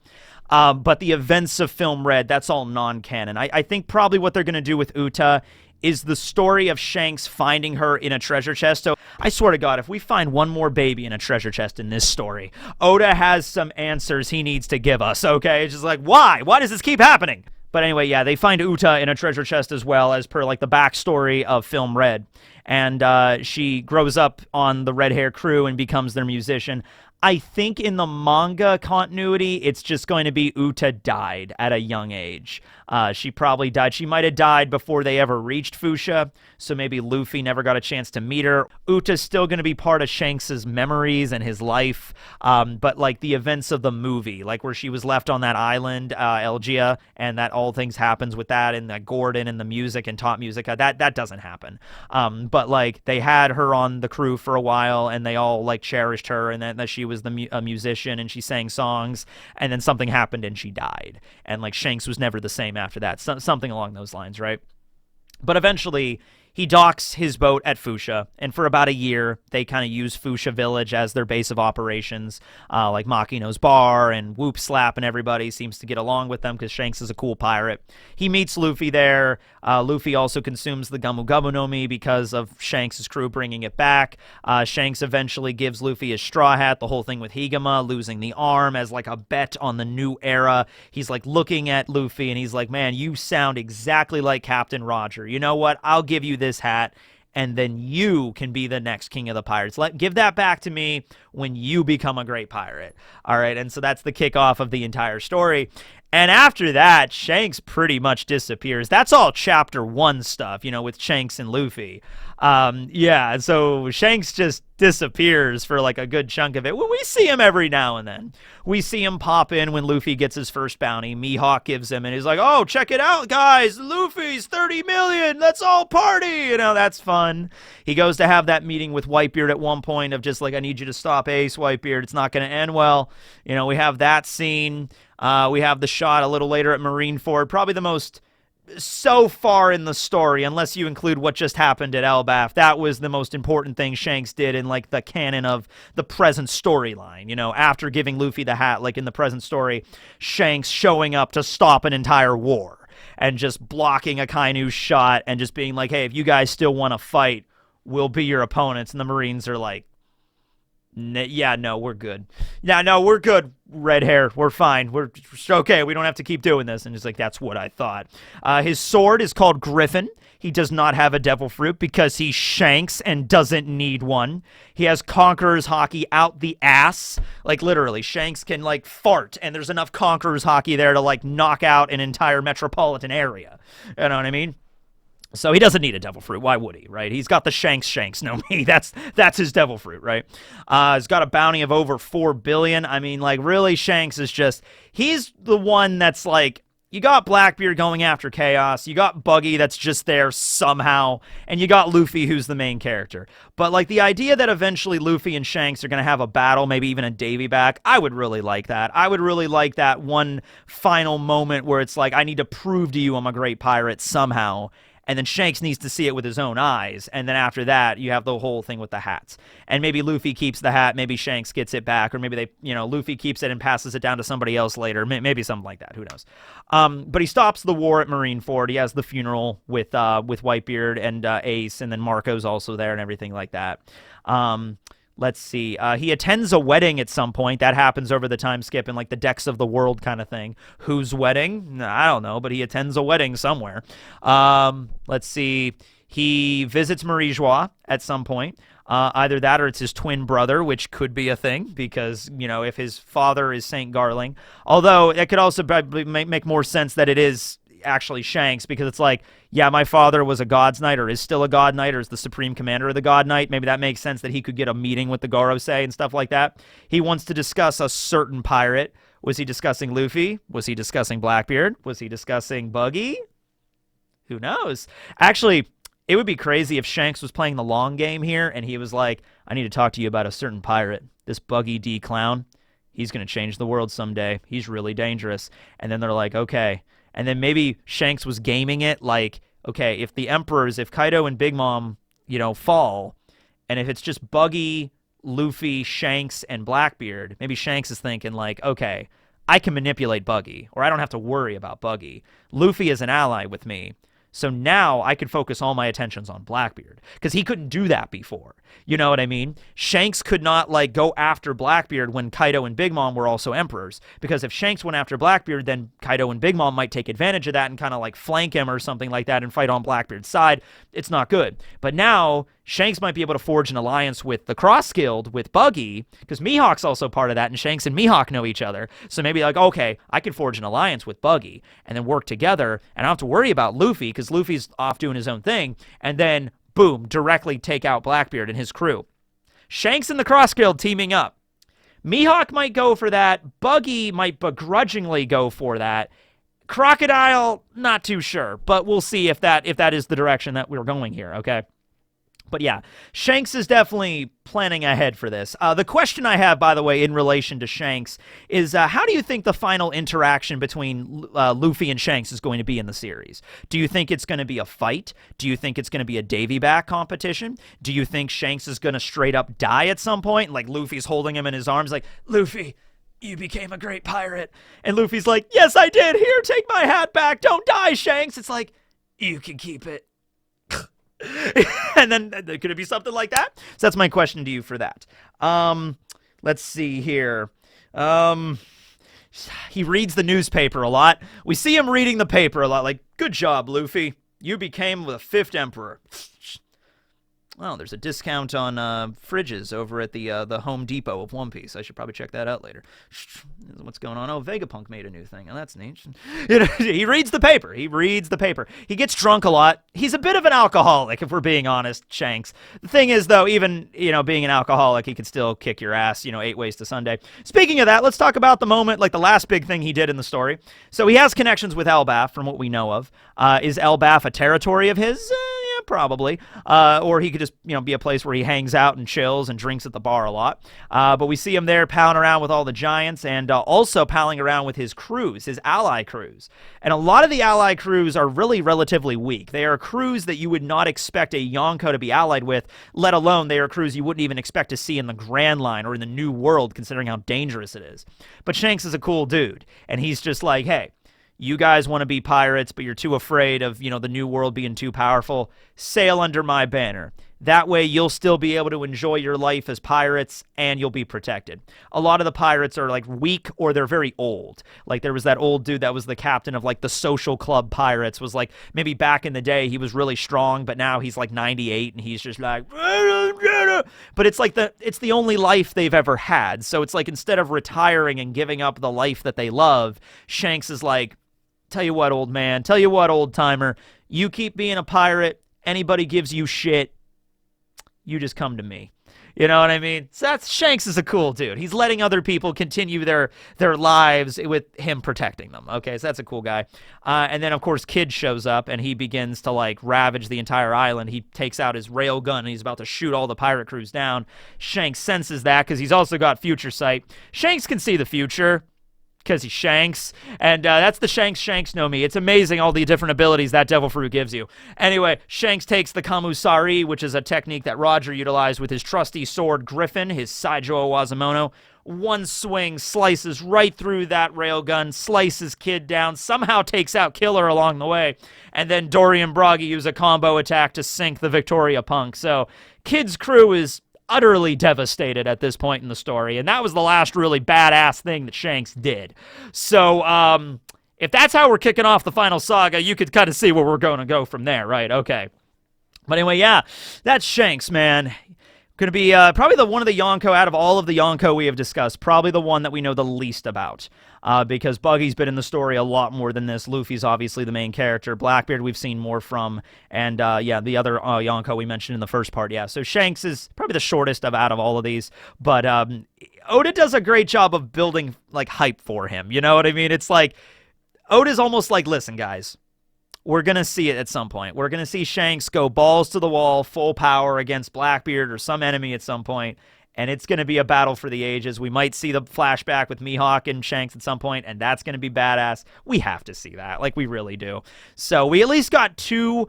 But the events of Film Red, that's all non-canon. I think probably what they're going to do with Uta is the story of Shanks finding her in a treasure chest. So I swear to God, if we find one more baby in a treasure chest in this story, Oda has some answers he needs to give us, okay? It's just like, why? Why does this keep happening? But anyway, yeah, they find Uta in a treasure chest as well, as per, like, the backstory of Film Red. And she grows up on the Red Hair crew and becomes their musician. I think in the manga continuity, it's just going to be Uta died at a young age. She probably died. She might have died before they ever reached Fuchsia, so maybe Luffy never got a chance to meet her. Uta's still going to be part of Shanks's memories and his life, but like the events of the movie, like where she was left on that island, Elgia, and that all things happens with that, and that Gordon and the music and top music, that doesn't happen. But like they had her on the crew for a while, and they all like cherished her, and that she was a musician and she sang songs, and then something happened and she died, and like Shanks was never the same after that, something along those lines, right? But eventually he docks his boat at Fuchsia, and for about a year, they kind of use Fuchsia Village as their base of operations. Like Makino's bar and Whoop Slap and everybody seems to get along with them because Shanks is a cool pirate. He meets Luffy there. Luffy also consumes the Gamu Gamu no Mi because of Shanks' crew bringing it back. Shanks eventually gives Luffy his straw hat, the whole thing with Higama losing the arm as like a bet on the new era. He's like looking at Luffy and he's like, man, you sound exactly like Captain Roger. You know what? I'll give you this hat, and then you can be the next king of the pirates. Give that back to me when you become a great pirate. All right, and so that's the kickoff of the entire story. And after that, Shanks pretty much disappears. That's all chapter 1 stuff, you know, with Shanks and Luffy. Yeah, so Shanks just disappears for like a good chunk of it. Well, we see him every now and then. We see him pop in when Luffy gets his first bounty. Mihawk gives him, and he's like, oh, check it out, guys. Luffy's 30 million. Let's all party. You know, that's fun. He goes to have that meeting with Whitebeard at one point of just like, I need you to stop Ace, Whitebeard. It's not going to end well. You know, we have that scene. We have the shot a little later at Marineford, probably the most, so far in the story, unless you include what just happened at Elbaf, that was the most important thing Shanks did in like the canon of the present storyline. You know, after giving Luffy the hat, like in the present story, Shanks showing up to stop an entire war and just blocking Akainu's shot and just being like, hey, if you guys still want to fight, we'll be your opponents. And the Marines are like, yeah, no, we're good. Yeah, no, we're good, red hair. We're fine. We're okay. We don't have to keep doing this. And he's like, that's what I thought. His sword is called Griffin. He does not have a devil fruit because he's Shanks and doesn't need one. He has Conqueror's Hockey out the ass. Like, literally, Shanks can, like, fart, and there's enough Conqueror's Hockey there to, like, knock out an entire metropolitan area. You know what I mean? So he doesn't need a devil fruit. Why would he, right? He's got the Shanks no me. That's his devil fruit, right? He's got a bounty of over 4 billion. I mean, like, really, Shanks is just, he's the one that's like, you got Blackbeard going after Chaos, you got Buggy that's just there somehow, and you got Luffy who's the main character. But, like, the idea that eventually Luffy and Shanks are going to have a battle, maybe even a Davy back, I would really like that. I would really like that one final moment where it's like, I need to prove to you I'm a great pirate somehow. And then Shanks needs to see it with his own eyes. And then after that, you have the whole thing with the hats. And maybe Luffy keeps the hat. Maybe Shanks gets it back. Or maybe they, you know, Luffy keeps it and passes it down to somebody else later. Maybe something like that. Who knows? But he stops the war at Marineford. He has the funeral with Whitebeard and Ace. And then Marco's also there and everything like that. Let's see. He attends a wedding at some point. That happens over the time skip in like the Decks of the World kind of thing. Whose wedding? I don't know, but he attends a wedding somewhere. Let's see. He visits Marie Joie at some point. Either that or it's his twin brother, which could be a thing because, you know, if his father is Saint Garling. Although it could also probably make more sense that it is actually Shanks because it's like, yeah, my father was a God's Knight or is still a God Knight or is the Supreme Commander of the God Knight. Maybe that makes sense that he could get a meeting with the Gorosei and stuff like that. He wants to discuss a certain pirate. Was he discussing Luffy? Was he discussing Blackbeard? Was he discussing Buggy? Who knows? Actually, it would be crazy if Shanks was playing the long game here and he was like, I need to talk to you about a certain pirate. This Buggy D clown, he's going to change the world someday. He's really dangerous. And then they're like, okay. And then maybe Shanks was gaming it like, okay, if the Emperors, if Kaido and Big Mom, you know, fall, and if it's just Buggy, Luffy, Shanks, and Blackbeard, maybe Shanks is thinking like, okay, I can manipulate Buggy, or I don't have to worry about Buggy. Luffy is an ally with me. So now I can focus all my attentions on Blackbeard because he couldn't do that before. You know what I mean? Shanks could not like go after Blackbeard when Kaido and Big Mom were also emperors because if Shanks went after Blackbeard, then Kaido and Big Mom might take advantage of that and kind of like flank him or something like that and fight on Blackbeard's side. It's not good. But now Shanks might be able to forge an alliance with the Cross Guild, with Buggy, because Mihawk's also part of that, and Shanks and Mihawk know each other. So maybe like, okay, I could forge an alliance with Buggy and then work together, and I don't have to worry about Luffy, because Luffy's off doing his own thing, and then, boom, directly take out Blackbeard and his crew. Shanks and the Cross Guild teaming up. Mihawk might go for that. Buggy might begrudgingly go for that. Crocodile, not too sure, but we'll see if that is the direction that we're going here, okay? But yeah, Shanks is definitely planning ahead for this. The question I have, by the way, in relation to Shanks is how do you think the final interaction between Luffy and Shanks is going to be in the series? Do you think it's going to be a fight? Do you think it's going to be a Davy back competition? Do you think Shanks is going to straight up die at some point? Like Luffy's holding him in his arms like, Luffy, you became a great pirate. And Luffy's like, yes, I did. Here, take my hat back. Don't die, Shanks. It's like, you can keep it. And then could it be something like that? So that's my question to you for that. Let's see here. He reads the newspaper a lot. We see him reading the paper a lot. Like, good job, Luffy. You became the 5th emperor. Well, there's a discount on fridges over at the Home Depot of One Piece. I should probably check that out later. What's going on? Oh, Vegapunk made a new thing. Oh, that's neat. He reads the paper. He reads the paper. He gets drunk a lot. He's a bit of an alcoholic, if we're being honest, Shanks. The thing is, though, even, being an alcoholic, he could still kick your ass, 8 ways to Sunday. Speaking of that, let's talk about the moment, like the last big thing he did in the story. So he has connections with Elbaf, from what we know of. Is Elbaf a territory of his? Probably. Or he could just, be a place where he hangs out and chills and drinks at the bar a lot. But we see him there palling around with all the giants and also palling around with his crews, his ally crews. And a lot of the ally crews are really relatively weak. They are crews that you would not expect a Yonko to be allied with, let alone they are crews you wouldn't even expect to see in the Grand Line or in the New World, considering how dangerous it is. But Shanks is a cool dude, and he's just like, hey, you guys want to be pirates, but you're too afraid of, the New World being too powerful. Sail under my banner. That way, you'll still be able to enjoy your life as pirates, and you'll be protected. A lot of the pirates are, like, weak, or they're very old. Like, there was that old dude that was the captain of, like, the social club pirates. Was, like, maybe back in the day, he was really strong, but now he's, like, 98, and he's just like... But it's, like, it's the only life they've ever had. So it's, like, instead of retiring and giving up the life that they love, Shanks is like... Tell you what, old man. Tell you what, old timer. You keep being a pirate. Anybody gives you shit, you just come to me. You know what I mean? So Shanks is a cool dude. He's letting other people continue their lives with him protecting them. Okay, so that's a cool guy. And then, of course, Kid shows up, and he begins to, like, ravage the entire island. He takes out his rail gun, and he's about to shoot all the pirate crews down. Shanks senses that because he's also got future sight. Shanks can see the future. Because he's Shanks, and that's the Shanks know me. It's amazing all the different abilities that Devil Fruit gives you. Anyway, Shanks takes the Kamusari, which is a technique that Roger utilized with his trusty sword Griffin, his Saijo Awazumono. One swing slices right through that railgun, slices Kid down, somehow takes out Killer along the way, and then Dory and Broggy use a combo attack to sink the Victoria Punk. So Kid's crew is utterly devastated at this point in the story, and that was the last really badass thing that Shanks did. So, if that's how we're kicking off the final saga, you could kind of see where we're going to go from there, right? Okay. But anyway, yeah, that's Shanks, man. Going to be probably the one of the Yonko, out of all of the Yonko we have discussed, probably the one that we know the least about. Because Buggy's been in the story a lot more than this. Luffy's obviously the main character. Blackbeard we've seen more from. And, yeah, the other Yonko we mentioned in the first part, yeah. So Shanks is probably the shortest out of all of these. But Oda does a great job of building, like, hype for him. You know what I mean? It's like, Oda's almost like, listen, guys. We're going to see it at some point. We're going to see Shanks go balls to the wall, full power against Blackbeard or some enemy at some point, and it's going to be a battle for the ages. We might see the flashback with Mihawk and Shanks at some point, and that's going to be badass. We have to see that. Like, we really do. So we at least got 2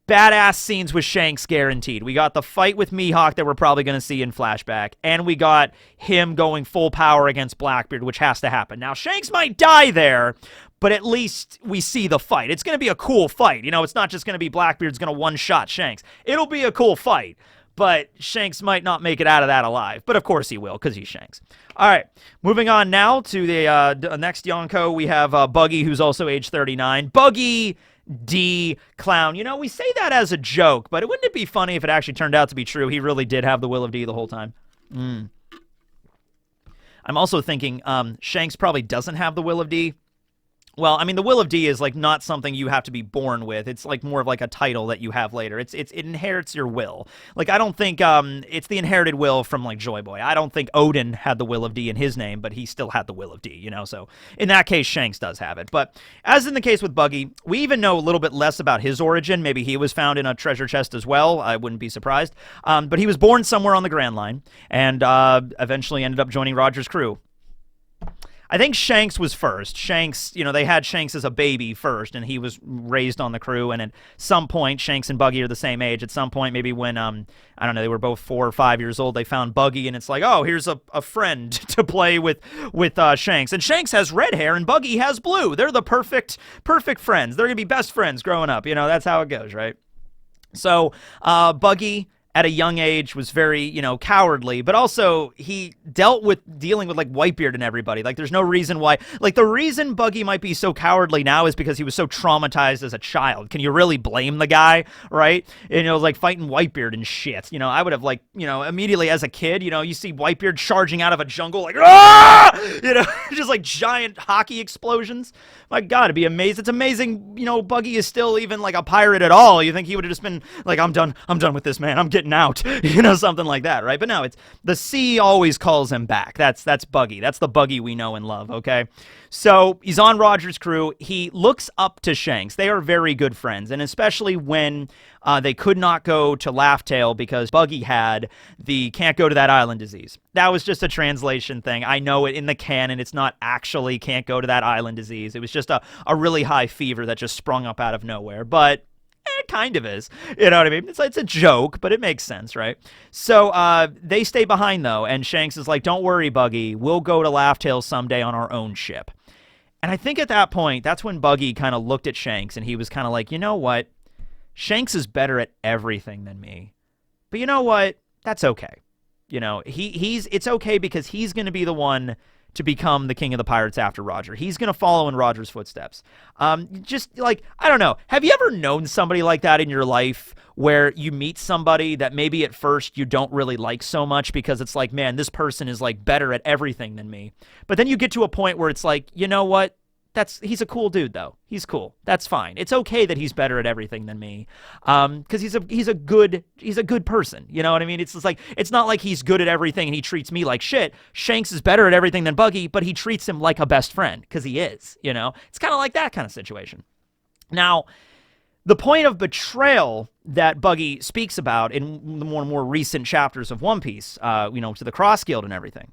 badass scenes with Shanks guaranteed. We got the fight with Mihawk that we're probably going to see in flashback, and we got him going full power against Blackbeard, which has to happen. Now, Shanks might die there, but at least we see the fight. It's going to be a cool fight. You know, it's not just going to be Blackbeard's going to one-shot Shanks. It'll be a cool fight. but Shanks might not make it out of that alive. But of course he will, because he's Shanks. All right, moving on now to the next Yonko. We have Buggy, who's also age 39. Buggy D. Clown. You know, we say that as a joke, but wouldn't it be funny if it actually turned out to be true? He really did have the will of D the whole time. I'm also thinking Shanks probably doesn't have the will of D. Well, I mean, the will of D is like not something you have to be born with. It's like more of like a title that you have later. It inherits your will. Like, I don't think it's the inherited will from like Joy Boy. I don't think Odin had the will of D in his name, but he still had the will of D, you know? So in that case, Shanks does have it. But as in the case with Buggy, we even know a little bit less about his origin. Maybe he was found in a treasure chest as well. I wouldn't be surprised. But he was born somewhere on the Grand Line and eventually ended up joining Roger's crew. I think Shanks was first. Shanks, you know, they had Shanks as a baby first, and he was raised on the crew, and at some point, Shanks and Buggy are the same age. At some point, maybe when, I don't know, they were both 4 or 5 years old, they found Buggy, and it's like, oh, here's a friend to play with Shanks. And Shanks has red hair, and Buggy has blue. They're the perfect friends. They're going to be best friends growing up. You know, that's how it goes, right? So, Buggy, at a young age, was very, you know, cowardly, but also he dealing with like Whitebeard and everybody. Like, there's no reason why, like, the reason Buggy might be so cowardly now is because he was so traumatized as a child. Can you really blame the guy, right? You know, like fighting Whitebeard and shit. You know, I would have, like, you know, immediately as a kid, you know, you see Whitebeard charging out of a jungle like, ah! You know, just like giant hockey explosions. My God, it'd be amazing. It's amazing, you know, Buggy is still even like a pirate at all. You think he would have just been like, I'm done with this, man. I'm getting out, you know, something like that, right? But no, it's the sea always calls him back. That's Buggy. That's the Buggy we know and love, okay? So he's on Roger's crew. He looks up to Shanks. They are very good friends, and especially when they could not go to Laughtail because Buggy had the can't go to that island disease. That was just a translation thing. I know it in the canon. It's not actually can't go to that island disease. It was just a really high fever that just sprung up out of nowhere, but it kind of is. You know what I mean? It's a joke, but it makes sense, right? So they stay behind, though, and Shanks is like, don't worry, Buggy. We'll go to Laughtail someday on our own ship. And I think at that point, that's when Buggy kind of looked at Shanks, and he was kind of like, you know what? Shanks is better at everything than me. But you know what? That's okay. You know, it's okay because he's going to be the one to become the king of the pirates after Roger. He's going to follow in Roger's footsteps. Just like, I don't know. Have you ever known somebody like that in your life where you meet somebody that maybe at first you don't really like so much because it's like, man, this person is like better at everything than me. But then you get to a point where it's like, you know what? He's a cool dude, though. He's cool. That's fine. It's okay that he's better at everything than me, because he's a good person. You know what I mean? It's just like, it's not like he's good at everything and he treats me like shit. Shanks is better at everything than Buggy, but he treats him like a best friend because he is. You know, it's kind of like that kind of situation. Now, the point of betrayal that Buggy speaks about in the more recent chapters of One Piece, you know, to the Cross Guild and everything,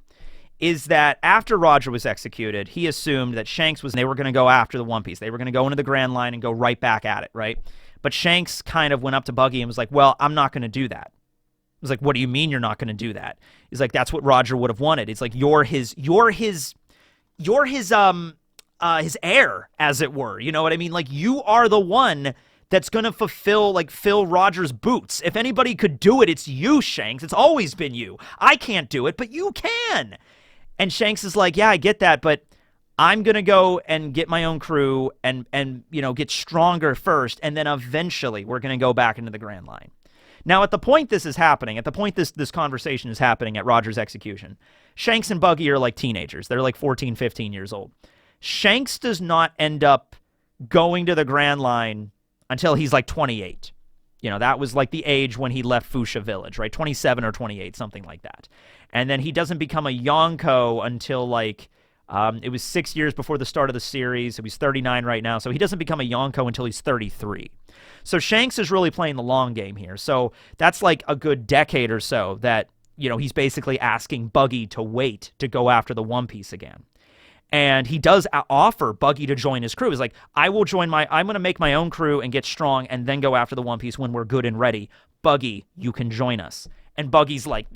is that after Roger was executed, he assumed that Shanks they were going to go after the One Piece. They were going to go into the Grand Line and go right back at it, right? But Shanks kind of went up to Buggy and was like, well, I'm not going to do that. I was like, what do you mean you're not going to do that? He's like, that's what Roger would have wanted. It's like, you're his heir, as it were. You know what I mean? Like, you are the one that's going to fill Roger's boots. If anybody could do it, it's you, Shanks. It's always been you. I can't do it, but you can. And Shanks is like, yeah, I get that, but I'm going to go and get my own crew and you know, get stronger first, and then eventually we're going to go back into the Grand Line. Now, at the point this is happening, at the point this conversation is happening at Roger's execution, Shanks and Buggy are like teenagers. They're like 14, 15 years old. Shanks does not end up going to the Grand Line until he's like 28. You know, that was like the age when he left Fuchsia Village, right? 27 or 28, something like that. And then he doesn't become a Yonko until like, it was 6 years before the start of the series. So he's 39 right now. So he doesn't become a Yonko until he's 33. So Shanks is really playing the long game here. So that's like a good decade or so that, you know, he's basically asking Buggy to wait to go after the One Piece again. And he does offer Buggy to join his crew. He's like, I'm going to make my own crew and get strong and then go after the One Piece when we're good and ready. Buggy, you can join us. And Buggy's like,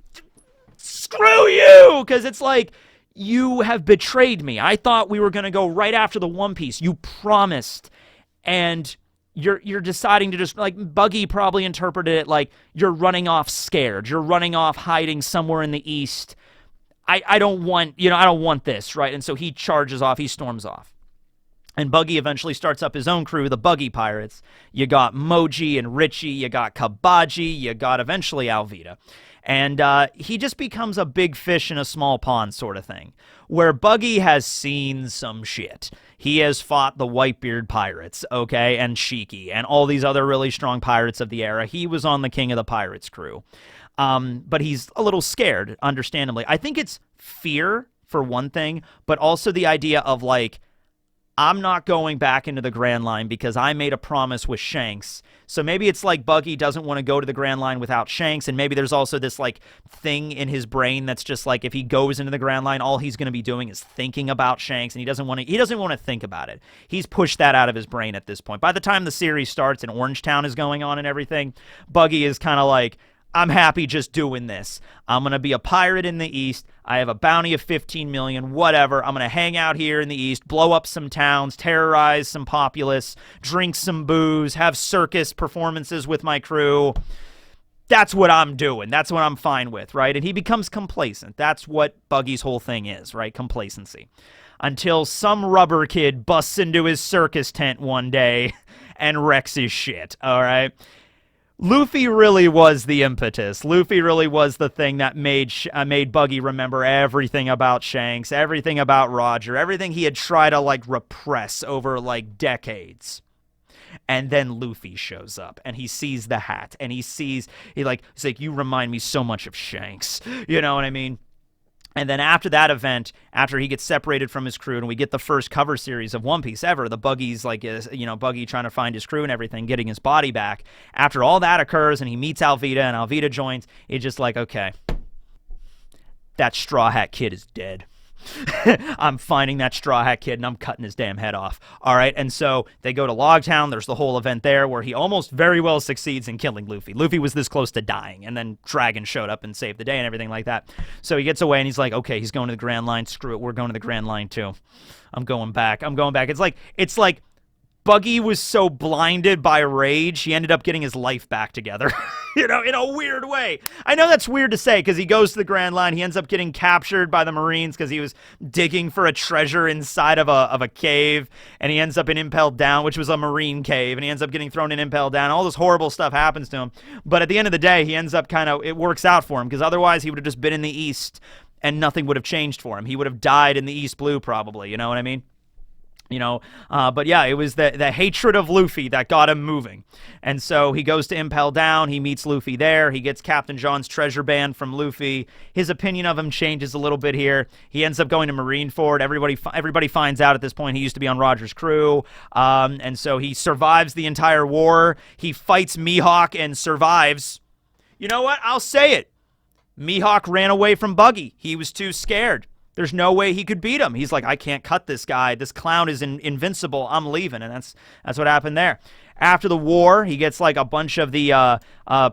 screw you! Because it's like, you have betrayed me. I thought we were going to go right after the One Piece. You promised. And you're deciding to just, like, Buggy probably interpreted it like you're running off scared. You're running off hiding somewhere in the east. I don't want, I don't want this, right? And so he charges off, he storms off. And Buggy eventually starts up his own crew, the Buggy Pirates. You got Moji and Richie, you got Kabaji, you got eventually Alvida. And he just becomes a big fish in a small pond sort of thing, where Buggy has seen some shit. He has fought the Whitebeard pirates, okay, and Shiki, and all these other really strong pirates of the era. He was on the King of the Pirates crew. But he's a little scared, understandably. I think it's fear, for one thing, but also the idea of, like, I'm not going back into the Grand Line because I made a promise with Shanks. So maybe it's like Buggy doesn't want to go to the Grand Line without Shanks, and maybe there's also this, like, thing in his brain that's just like, if he goes into the Grand Line, all he's going to be doing is thinking about Shanks, and he doesn't want to think about it. He's pushed that out of his brain at this point. By the time the series starts and Orangetown is going on and everything, Buggy is kind of like, I'm happy just doing this. I'm going to be a pirate in the East. I have a bounty of 15 million, whatever. I'm going to hang out here in the East, blow up some towns, terrorize some populace, drink some booze, have circus performances with my crew. That's what I'm doing. That's what I'm fine with, right? And he becomes complacent. That's what Buggy's whole thing is, right? Complacency. Until some rubber kid busts into his circus tent one day and wrecks his shit, all right? Luffy really was the impetus. Luffy really was the thing that made Buggy remember everything about Shanks, everything about Roger, everything he had tried to, like, repress over, like, decades. And then Luffy shows up, and he sees the hat, and he's like, you remind me so much of Shanks. You know what I mean? And then after that event, after he gets separated from his crew, and we get the first cover series of One Piece ever, the Buggy's like, Buggy trying to find his crew and everything, getting his body back. After all that occurs, and he meets Alvida, and Alvida joins, it's just like, okay, that Straw Hat Kid is dead. I'm finding that Straw Hat Kid, and I'm cutting his damn head off. All right, and so they go to Logtown. There's the whole event there where he almost very well succeeds in killing Luffy. Luffy was this close to dying, and then Dragon showed up and saved the day and everything like that. So he gets away, and he's like, okay, he's going to the Grand Line. Screw it, we're going to the Grand Line too. I'm going back. It's like Buggy was so blinded by rage, he ended up getting his life back together, in a weird way. I know that's weird to say because he goes to the Grand Line. He ends up getting captured by the Marines because he was digging for a treasure inside of a cave, and he ends up in Impelled Down, which was a Marine cave, and he ends up getting thrown in Impelled Down. All this horrible stuff happens to him. But at the end of the day, he ends up it works out for him because otherwise he would have just been in the East and nothing would have changed for him. He would have died in the East Blue probably, you know what I mean? But yeah, it was the hatred of Luffy that got him moving. And so he goes to Impel Down, he meets Luffy there, he gets Captain John's treasure band from Luffy. His opinion of him changes a little bit here. He ends up going to Marineford. Everybody finds out at this point he used to be on Roger's crew. And so he survives the entire war. He fights Mihawk and survives. You know what? I'll say it. Mihawk ran away from Buggy. He was too scared. There's no way he could beat him. He's like, I can't cut this guy. This clown is invincible. I'm leaving. And that's what happened there. After the war, he gets like a bunch of the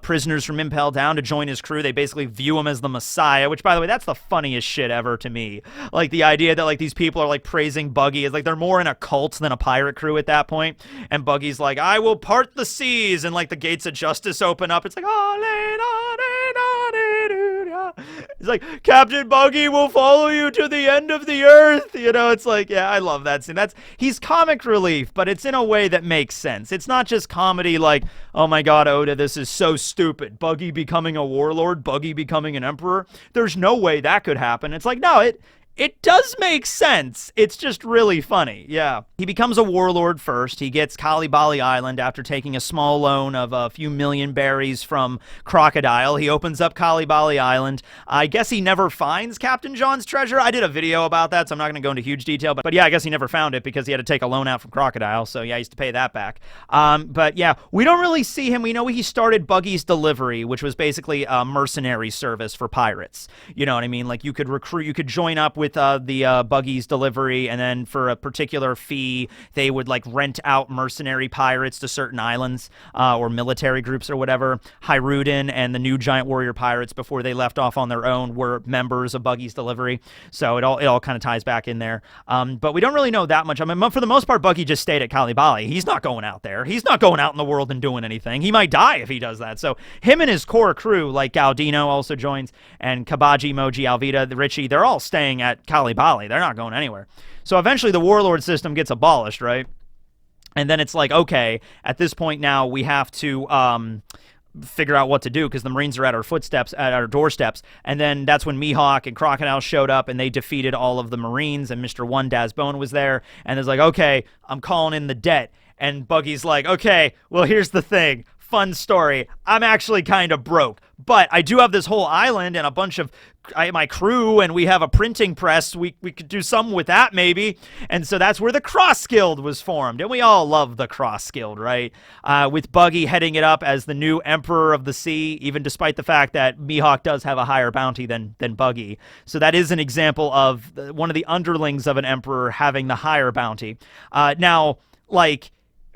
prisoners from Impel Down to join his crew. They basically view him as the Messiah, which, by the way, that's the funniest shit ever to me. Like the idea that like these people are like praising Buggy is like they're more in a cult than a pirate crew at that point. And Buggy's like, I will part the seas, and like the gates of justice open up. It's like, he's like, Captain Buggy will follow you to the end of the earth. It's like, yeah, I love that scene. He's comic relief, but it's in a way that makes sense. It's not just comedy like, oh my God, Oda, this is so stupid. Buggy becoming a warlord, Buggy becoming an emperor. There's no way that could happen. It's like, no, it does make sense. It's just really funny. Yeah. He becomes a warlord first. He gets Kalibali Island after taking a small loan of a few million berries from Crocodile. He opens up Kalibali Island. I guess he never finds Captain John's treasure. I did a video about that, so I'm not going to go into huge detail. But yeah, I guess he never found it because he had to take a loan out from Crocodile. So yeah, he used to pay that back. But yeah, we don't really see him. We know he started Buggy's Delivery, which was basically a mercenary service for pirates. You know what I mean? Like you could join up with the Buggy's delivery, and then for a particular fee, they would like rent out mercenary pirates to certain islands or military groups or whatever. Hyrudin and the new giant warrior pirates, before they left off on their own, were members of Buggy's delivery. So it all kind of ties back in there. But we don't really know that much. I mean, for the most part, Buggy just stayed at Kalibali. He's not going out there. He's not going out in the world and doing anything. He might die if he does that. So him and his core crew, like Gaudino also joins, and Kabaji, Moji, Alvida, the Richie, they're all staying at Kalibali. They're not going anywhere. So eventually the warlord system gets abolished, right? And then it's like, okay, at this point now we have to figure out what to do, because the Marines are at our doorsteps. And then that's when Mihawk and Crocodile showed up, and they defeated all of the Marines, and Mr. One Dazbone was there, and it's like, okay, I'm calling in the debt. And Buggy's like, okay, well, here's the thing. Fun story. I'm actually kind of broke, but I do have this whole island and a bunch of my crew, and we have a printing press. We could do something with that, maybe. And so that's where the Cross Guild was formed. And we all love the Cross Guild, right? With Buggy heading it up as the new Emperor of the Sea, even despite the fact that Mihawk does have a higher bounty than Buggy. So that is an example of one of the underlings of an Emperor having the higher bounty. Now, like,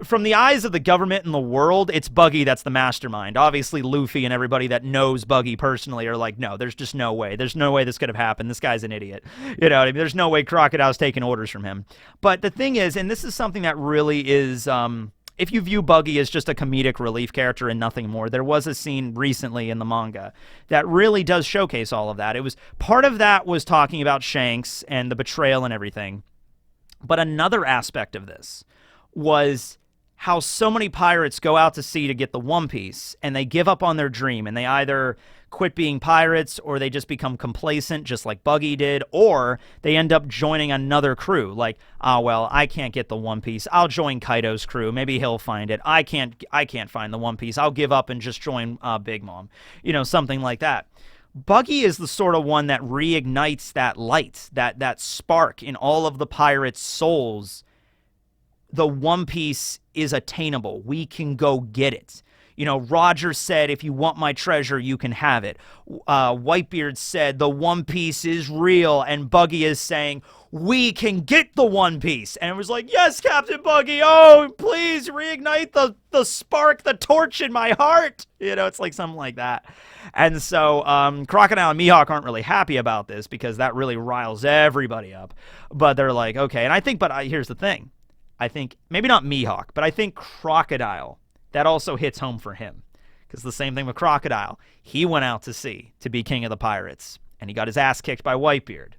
from the eyes of the government and the world, it's Buggy that's the mastermind. Obviously, Luffy and everybody that knows Buggy personally are like, no, there's just no way. There's no way this could have happened. This guy's an idiot. You know what I mean? There's no way Crocodile's taking orders from him. But the thing is, and this is something that really is, if you view Buggy as just a comedic relief character and nothing more, there was a scene recently in the manga that really does showcase all of that. It was, part of that was talking about Shanks and the betrayal and everything. But another aspect of this was how so many pirates go out to sea to get the One Piece, and they give up on their dream, and they either quit being pirates, or they just become complacent, just like Buggy did, or they end up joining another crew, like, well, I can't get the One Piece, I'll join Kaido's crew, maybe he'll find it, I can't find the One Piece, I'll give up and just join Big Mom, you know, something like that. Buggy is the sort of one that reignites that light, that spark in all of the pirates' souls. The One Piece is attainable. We can go get it. You know, Roger said, if you want my treasure, you can have it. Whitebeard said, the One Piece is real. And Buggy is saying, we can get the One Piece. And it was like, yes, Captain Buggy. Oh, please reignite the spark, the torch in my heart. You know, it's like something like that. And so Crocodile and Mihawk aren't really happy about this, because that really riles everybody up. But they're like, okay. And I think, here's the thing. I think, maybe not Mihawk, but I think Crocodile, that also hits home for him. Because the same thing with Crocodile. He went out to sea to be king of the pirates, and he got his ass kicked by Whitebeard.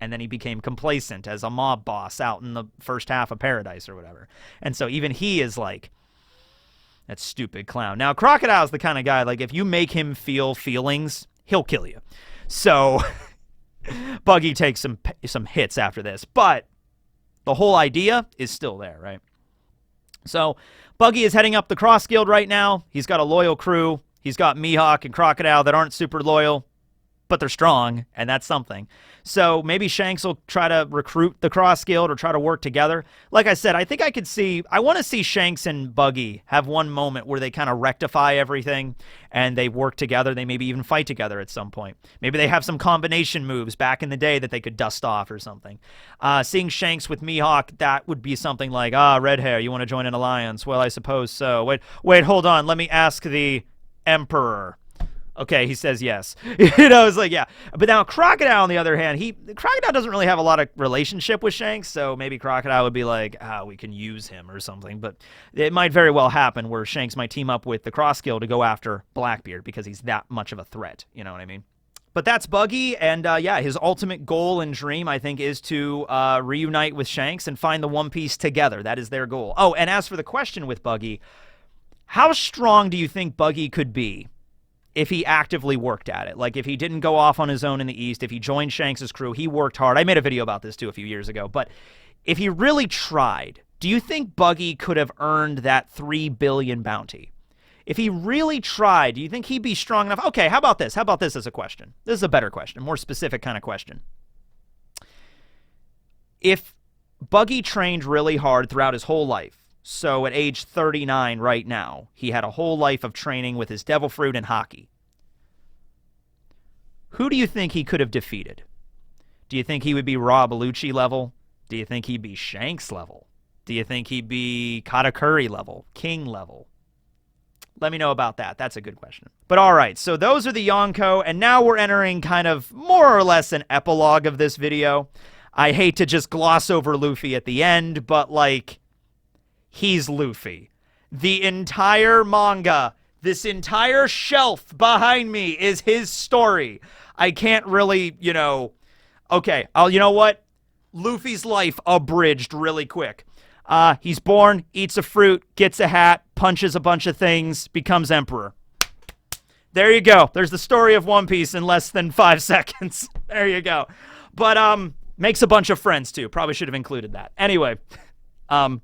And then he became complacent as a mob boss out in the first half of Paradise or whatever. And so even he is like, that stupid clown. Now, Crocodile's the kind of guy, like, if you make him feel feelings, he'll kill you. So Buggy takes some hits after this, but the whole idea is still there, right? So Buggy is heading up the Cross Guild right now. He's got a loyal crew. He's got Mihawk and Crocodile that aren't super loyal, but they're strong, and that's something. So maybe Shanks will try to recruit the Cross Guild or try to work together. Like I said, I think I want to see Shanks and Buggy have one moment where they kind of rectify everything and they work together. They maybe even fight together at some point. Maybe they have some combination moves back in the day that they could dust off or something. Seeing Shanks with Mihawk, that would be something like, red hair, you want to join an alliance? Well, I suppose so. Wait, hold on. Let me ask the Emperor. Okay, he says yes. You know, it's like, yeah. But now Crocodile, on the other hand, Crocodile doesn't really have a lot of relationship with Shanks, so maybe Crocodile would be like, we can use him or something. But it might very well happen where Shanks might team up with the Cross Guild to go after Blackbeard because he's that much of a threat. You know what I mean? But that's Buggy, and yeah, his ultimate goal and dream, I think, is to reunite with Shanks and find the One Piece together. That is their goal. Oh, and as for the question with Buggy, how strong do you think Buggy could be if he actively worked at it? Like, if he didn't go off on his own in the East, if he joined Shanks' crew, he worked hard. I made a video about this, too, a few years ago. But if he really tried, do you think Buggy could have earned that 3 billion bounty? If he really tried, do you think he'd be strong enough? Okay, how about this? How about this as a question? This is a better question, a more specific kind of question. If Buggy trained really hard throughout his whole life, so at age 39 right now, he had a whole life of training with his devil fruit and hockey, who do you think he could have defeated? Do you think he would be Raw Bellucci level? Do you think he'd be Shanks level? Do you think he'd be Katakuri level? King level? Let me know about that. That's a good question. But all right, so those are the Yonko, and now we're entering kind of more or less an epilogue of this video. I hate to just gloss over Luffy at the end, but, like, he's Luffy. The entire manga, this entire shelf behind me is his story. I can't really, you know... Okay, you know what? Luffy's life abridged really quick. He's born, eats a fruit, gets a hat, punches a bunch of things, becomes emperor. There you go. There's the story of One Piece in less than 5 seconds. There you go. But, makes a bunch of friends, too. Probably should have included that. Anyway, do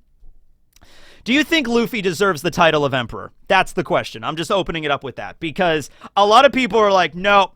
you think Luffy deserves the title of emperor? That's the question. I'm just opening it up with that. Because a lot of people are like, no,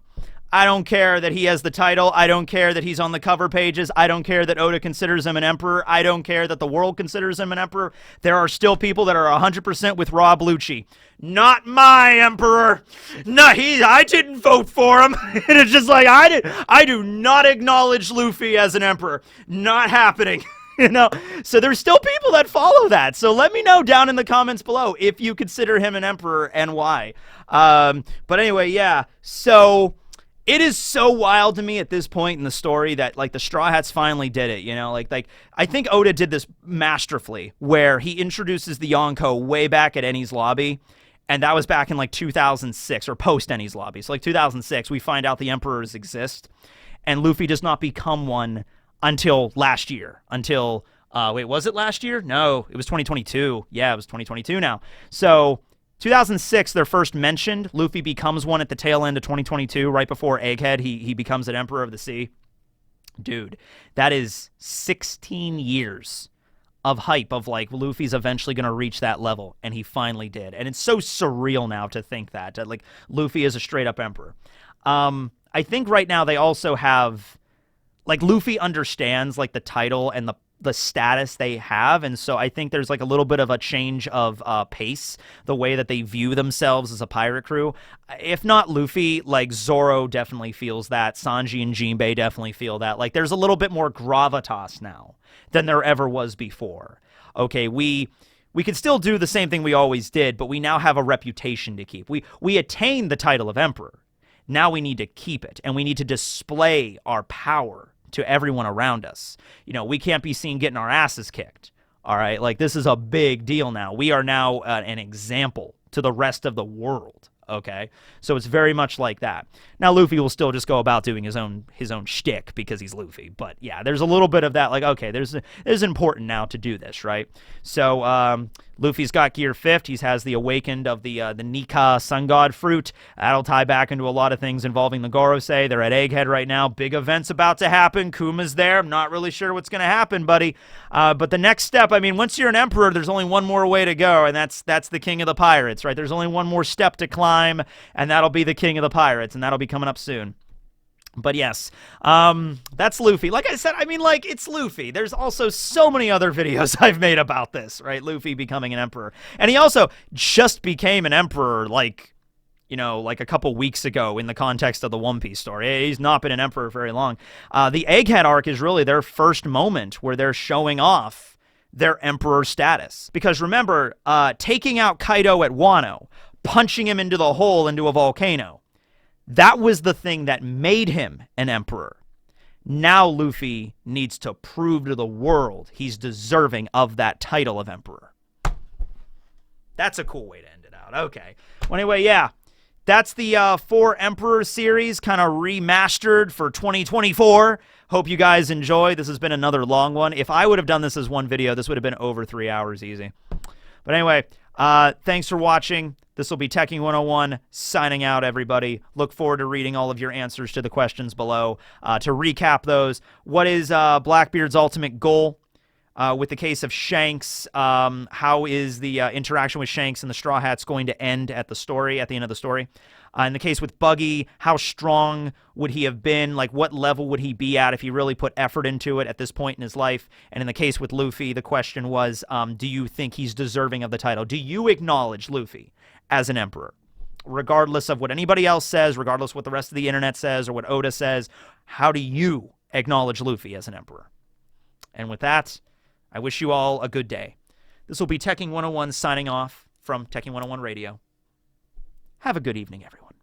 I don't care that he has the title. I don't care that he's on the cover pages. I don't care that Oda considers him an emperor. I don't care that the world considers him an emperor. There are still people that are 100% with Raw Bellucci. Not my emperor. No, I didn't vote for him. And it's just like, I do not acknowledge Luffy as an emperor. Not happening. You know, so there's still people that follow that. So let me know down in the comments below if you consider him an emperor and why. But anyway, yeah. So it is so wild to me at this point in the story that, like, the Straw Hats finally did it, you know? Like I think Oda did this masterfully, where he introduces the Yonko way back at Enies Lobby, and that was back in, like, 2006, or post-Enies Lobby. So, like, 2006, we find out the Emperors exist, and Luffy does not become one until last year. Until, wait, was it last year? No, it was 2022. Yeah, it was 2022 now. So 2006, they're first mentioned. Luffy becomes one at the tail end of 2022, right before Egghead. He becomes an Emperor of the Sea. Dude, that is 16 years of hype of, like, Luffy's eventually going to reach that level, and he finally did. And it's so surreal now to think that like, Luffy is a straight-up Emperor. I think right now they also have, like, Luffy understands, like, the title and the status they have, and so I think there's, like, a little bit of a change of pace, the way that they view themselves as a pirate crew. If not Luffy, like, Zoro definitely feels that. Sanji and Jinbei definitely feel that. Like, there's a little bit more gravitas now than there ever was before. Okay, we could still do the same thing we always did, but we now have a reputation to keep. We attain the title of Emperor. Now we need to keep it, and we need to display our power to everyone around us. You know, we can't be seen getting our asses kicked. All right, like, this is a big deal now. We are now an example to the rest of the world. Okay, so it's very much like that. Now Luffy will still just go about doing his own shtick because he's Luffy, but yeah, there's a little bit of that. Like, okay, it is important now to do this, right? So Luffy's got Gear 5th. He has the Awakened of the Nika Sun God fruit. That'll tie back into a lot of things involving the Gorosei. They're at Egghead right now. Big events about to happen. Kuma's there. I'm not really sure what's going to happen, buddy. But the next step, I mean, once you're an emperor, there's only one more way to go, and that's the king of the pirates, right? There's only one more step to climb, and that'll be the king of the pirates, and that'll be coming up soon. But yes, that's Luffy. Like I said, I mean, like, it's Luffy. There's also so many other videos I've made about this, right? Luffy becoming an emperor. And he also just became an emperor, like, you know, like a couple weeks ago in the context of the One Piece story. He's not been an emperor very long. The Egghead arc is really their first moment where they're showing off their emperor status. Because remember, taking out Kaido at Wano, punching him into the hole into a volcano, that was the thing that made him an emperor. Now Luffy needs to prove to the world he's deserving of that title of emperor. That's a cool way to end it out. Okay. Well, anyway, yeah. That's the 4 Emperor series, kind of remastered for 2024. Hope you guys enjoy. This has been another long one. If I would have done this as one video, this would have been over 3 hours easy. But anyway, thanks for watching. This will be Teching 101 signing out, everybody. Look forward to reading all of your answers to the questions below. To recap those, what is Blackbeard's ultimate goal? With the case of Shanks, how is the interaction with Shanks and the Straw Hats going to end at the end of the story? In the case with Buggy, how strong would he have been? Like, what level would he be at if he really put effort into it at this point in his life? And in the case with Luffy, the question was, do you think he's deserving of the title? Do you acknowledge Luffy as an emperor? Regardless of what anybody else says, regardless of what the rest of the internet says or what Oda says, how do you acknowledge Luffy as an emperor. And with that, I wish you all a good day. This will be Teching 101 signing off from Teching 101 Radio. Have a good evening, everyone.